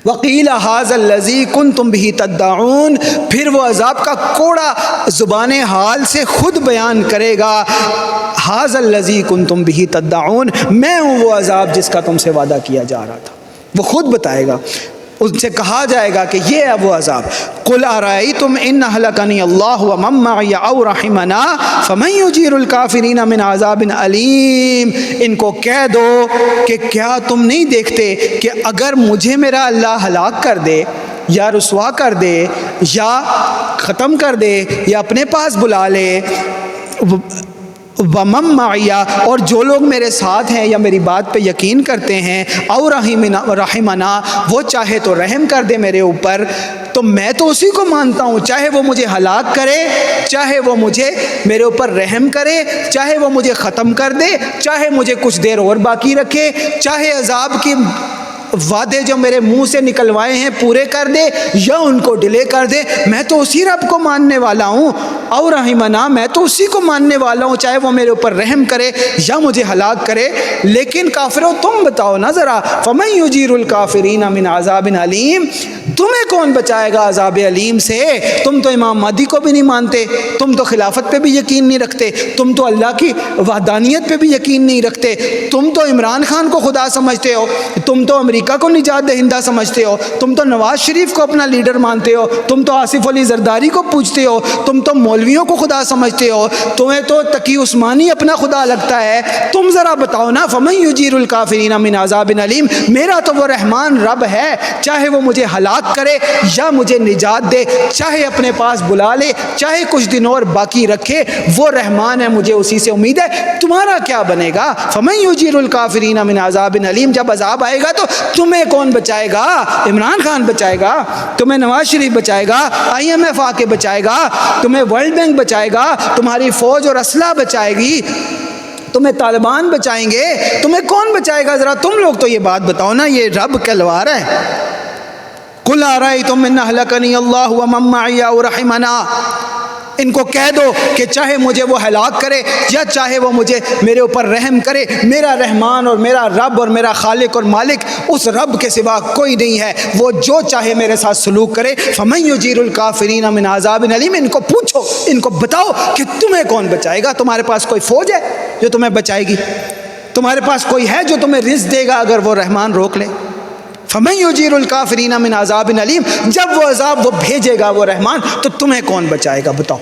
وَقِيلَ هَذَا الَّذِي كُنْتُمْ بِهِ تَدَّعُونَ پھر وہ عذاب کا کوڑا زبان حال سے خود بیان کرے گا، هَذَا الَّذِي كُنْتُمْ بِهِ تَدَّعُونَ میں ہوں وہ عذاب جس کا تم سے وعدہ کیا جا رہا تھا، وہ خود بتائے گا، ان سے کہا جائے گا کہ یہ ہے وہ عذاب۔ قُلْ أَرَأَيْتُمْ إِنْ أَهْلَكَنِيَ اللَّهُ وَمَن مَّعِيَ أَوْ رَحِمَنَا فَمَن يُجِيرُ الْكَافِرِينَ مِنْ عَذَابٍ أَلِيمٍ ان کو کہہ دو کہ کیا تم نہیں دیکھتے کہ اگر مجھے میرا اللہ ہلاک کر دے یا رسوا کر دے یا ختم کر دے یا اپنے پاس بلا لے، وَمَن مَّعِیَ، اور جو لوگ میرے ساتھ ہیں یا میری بات پہ یقین کرتے ہیں، اور رحمنا، وہ چاہے تو رحم کر دے میرے اوپر، تو میں تو اسی کو مانتا ہوں، چاہے وہ مجھے ہلاک کرے، چاہے وہ مجھے میرے اوپر رحم کرے، چاہے وہ مجھے ختم کر دے، چاہے مجھے کچھ دیر اور باقی رکھے، چاہے عذاب کی وعدے جو میرے منہ سے نکلوائے ہیں پورے کر دے یا ان کو ڈیلے کر دے، میں تو اسی رب کو ماننے والا ہوں، اور رحمنا، میں تو اسی کو ماننے والا ہوں، چاہے وہ میرے اوپر رحم کرے یا مجھے ہلاک کرے۔ لیکن کافروں تم بتاؤ نا ذرا، فَمَن يُجِيرُ الْكَافِرِينَ مِنْ عَذَابٍ عَلِيمٍ، تمہیں کون بچائے گا عذاب علیم سے؟ تم تو امام مہدی کو بھی نہیں مانتے، تم تو خلافت پہ بھی یقین نہیں رکھتے، تم تو اللہ کی وحدانیت پہ بھی یقین نہیں رکھتے، تم تو عمران خان کو خدا سمجھتے ہو، تم تو امریکہ کو نجات دہندہ سمجھتے ہو، تم تو نواز شریف کو اپنا لیڈر مانتے ہو، تم تو آصف علی زرداری کو پوجتے ہو، تم تو مولویوں کو خدا سمجھتے ہو، تمہیں تو تقی عثمانی اپنا خدا لگتا ہے۔ تم ذرا بتاؤ نا، فَمَن يُجِيرُ الْكَافِرِينَ مِنْ عَذَابٍ عَلِيمٍ، میرا تو وہ رحمان رب ہے، چاہے وہ مجھے ہلاک کرے یا مجھے نجات دے، چاہے اپنے پاس بلا لے، چاہے کچھ دن اور باقی رکھے، وہ رحمان ہے، مجھے اسی سے امید ہے۔ تمہارا کیا بنے گا؟ فَمَن يُجِيرُ الْكَافِرِينَ مِنْ عَذَابٍ عَلِيمٍ، جب عذاب آئے گا تو تمہیں کون بچائے گا؟ عمران خان بچائے گا، تمہیں نواز شریف بچائے گا، IMF آ کے بچائے گا، تمہیں ورلڈ بینک بچائے گا، تمہاری فوج اور اسلحہ بچائے گی، تمہیں طالبان بچائیں گے، تمہیں کون بچائے گا؟ ذرا تم لوگ تو یہ بات بتاؤ نا، یہ رب کہلوا رہا ہے۔ قُلْ أَرَأَيْتُمْ إِنْ أَهْلَكَنِيَ اللَّهُ وَمَن مَّعِيَ أَوْ رَحِمَنَا، ان کو کہہ دو کہ چاہے مجھے وہ ہلاک کرے یا چاہے وہ مجھے میرے اوپر رحم کرے، میرا رحمان اور میرا رب اور میرا خالق اور مالک اس رب کے سوا کوئی نہیں ہے، وہ جو چاہے میرے ساتھ سلوک کرے۔ فَمَن يُجِيرُ الْكَافِرِينَ مِنْ عَذَابٍ عَلِيمٍ، ان کو پوچھو، ان کو بتاؤ کہ تمہیں کون بچائے گا؟ تمہارے پاس کوئی فوج ہے جو تمہیں بچائے گی؟ تمہارے پاس کوئی ہے جو تمہیں رزق دے گا اگر وہ رحمان روک لے؟ فَمَن يُجِيرُ الْكَافِرِينَ مِنْ عَذَابٍ عَلِيمٍ، جب وہ عذاب وہ بھیجے گا وہ رحمان، تو تمہیں کون بچائے گا؟ بتاؤ۔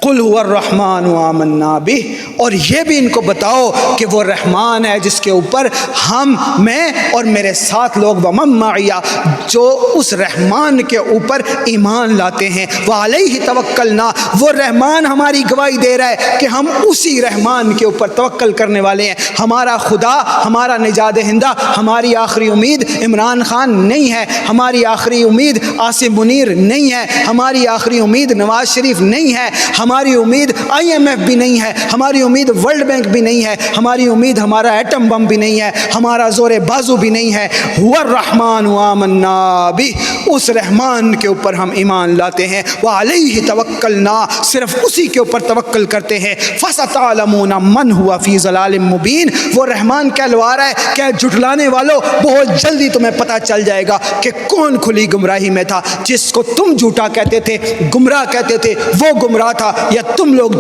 قُلْ هُوَ الرَّحْمَنُ آمَنَّا بِهِ، اور یہ بھی ان کو بتاؤ کہ وہ رحمان ہے جس کے اوپر ہم، میں اور میرے ساتھ لوگ، وَمَن مَّعِیَ، جو اس رحمان کے اوپر ایمان لاتے ہیں، وَعَلَيْهِ تَوَكَّلْنَا، وہ رحمان ہماری گواہی دے رہا ہے کہ ہم اسی رحمان کے اوپر توکل کرنے والے ہیں، ہمارا خدا، ہمارا نجات دہندہ، ہماری آخری امید عمران خان نہیں ہے، ہماری آخری امید عاصم منیر نہیں ہے، ہماری آخری امید نواز شریف نہیں ہے، ہماری امید IMF بھی نہیں ہے، ہماری امید ورلڈ بینک بھی نہیں ہے، ہماری امید ہمارا ایٹم بم بھی نہیں ہے، ہمارا زور بازو بھی نہیں ہے۔ هو الرحمن آمنا بہ، اس رحمان کے اوپر ہم ایمان لاتے ہیں، وعلیہ توکلنا، صرف اسی کے اوپر توکل کرتے ہیں۔ فستعلمون من هو فی ضلال مبین، وہ رحمان کہلوا رہا ہے کہ جھٹلانے والوں بہت جلدی تمہیں پتہ چل جائے گا کہ کون کھلی گمراہی میں تھا، جس کو تم جھوٹا کہتے تھے، گمراہ کہتے تھے، وہ گمراہ تھا یا تم لوگ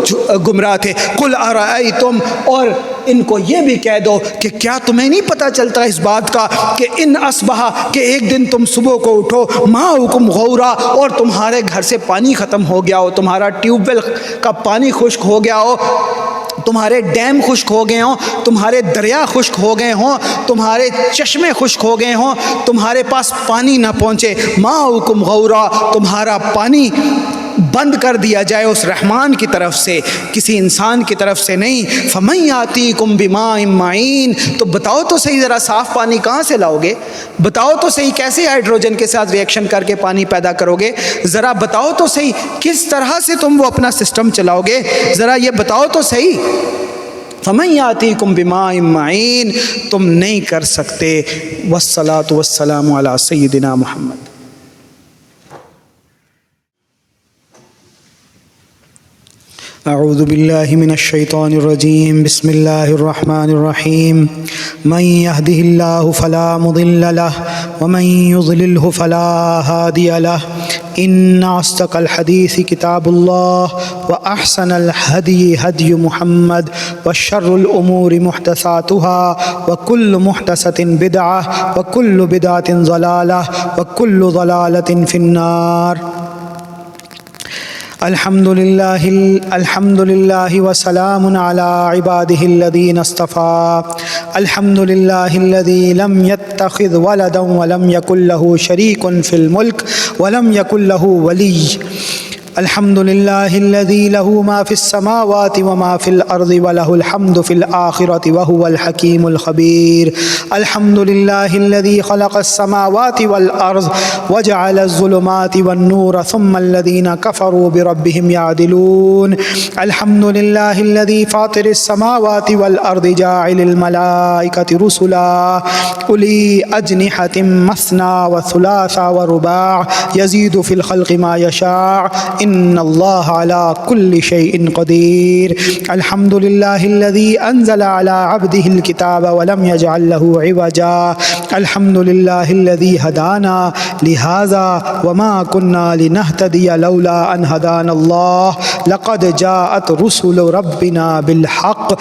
گمراہ تھے۔ قُلْ أَرَأَيْتُمْ، اور ان کو یہ بھی کہہ دو کہ کیا تمہیں نہیں پتہ چلتا اس بات کا کہ ان اصبح، کہ ایک دن تم صبح کو اٹھو، ماؤکم غورا، اور تمہارے گھر سے پانی ختم ہو گیا ہو، تمہارا ٹیوب ویل کا پانی خشک ہو گیا ہو، تمہارے ڈیم خشک ہو گئے ہوں، تمہارے دریا خشک ہو گئے ہوں، تمہارے چشمے خشک ہو گئے ہوں، تمہارے پاس پانی نہ پہنچے، ماؤکم غورا، تمہارا پانی بند کر دیا جائے اس رحمان کی طرف سے، کسی انسان کی طرف سے نہیں۔ فَمَن يَأْتِيكُم بِمَاءٍ مَّعِينٍ، تو بتاؤ تو صحیح، ذرا صاف پانی کہاں سے لاؤ گے؟ بتاؤ تو صحیح کیسے ہائیڈروجن کے ساتھ ری ایکشن کر کے پانی پیدا کرو گے؟ ذرا بتاؤ تو صحیح کس طرح سے تم وہ اپنا سسٹم چلاؤ گے؟ ذرا یہ بتاؤ تو صحیح۔ فَمَن يَأْتِيكُم بِمَاءٍ مَّعِينٍ، تم نہیں کر سکتے۔ وَالصَّلَاةُ وَالسَّلَامُ عَلَى سَيِّدِنَا مُحَمَّد۔ اعوذ باللہ من الشیطان الرجیم، بسم اللہ الرحمن الرحیم۔ من یہدہ اللہ فلا مضل لہ ومن یضللہ فلا ہادی لہ۔ ان اصدق الحدیث کتاب اللہ واحسن الہدی ہدی محمد وشر الامور محدثاتها وکل محدثۃ بدعہ وکل بدعۃ ضلالہ وکل ضلالۃ فی النار۔ الحمد للہ وسلام علی عباده الذین اصطفى۔ الحمد للہ الذی لم يتخذ ولدا ولم یکن له شریک فی الملک ولم یکن له ولی۔ الحمد لله الذي له ما في السماوات وما في الأرض وله الحمد في الآخرة وهو الحكيم الخبير. الحمد لله الذي خلق السماوات والأرض وجعل الظلمات والنور ثم الذين كفروا بربهم يعدلون. الحمد لله الذي فاطر السماوات والأرض جاعل الملائكة رسلا أولي أجنحة مثنى وثلاث ورباع يزيد في الخلق ما يشاء إن الله على كل شيء قدير. الحمد لله الذي أنزل على عبده الكتاب ولم يجعل له عوجا. الحمد لله الذي هدانا لهذا وما كنا لنهتدي لولا أن هدانا الله لقد جاءت رسل ربنا بالحق.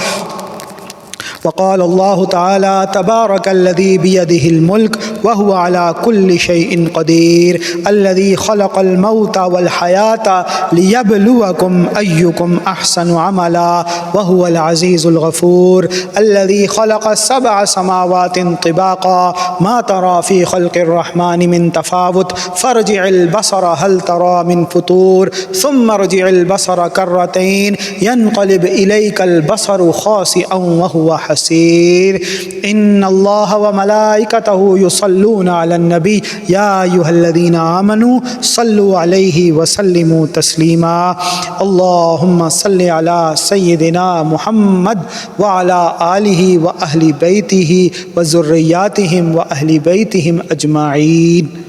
وقال الله تعالى تبارك الذي بيده الملك وهو على كل شيء قدير الذي خلق الموت والحياة ليبلوكم أيكم أحسن عملا وهو العزيز الغفور الذي خلق 7 سماوات طباقا ما ترى في خلق الرحمن من تفاوت فارجع البصر هل ترى من فطور ثم ارجع البصر كرتين ينقلب إليك البصر خاسئا وهو حسير. إن الله وملائكته يصلون على النبي يا أيها الذين آمنوا صلوا عليه وسلموا تسليما. اللهم صل على سيدنا محمد وعلى آله وأهل بيته وذرياتهم وأهل بيتهم أجمعين.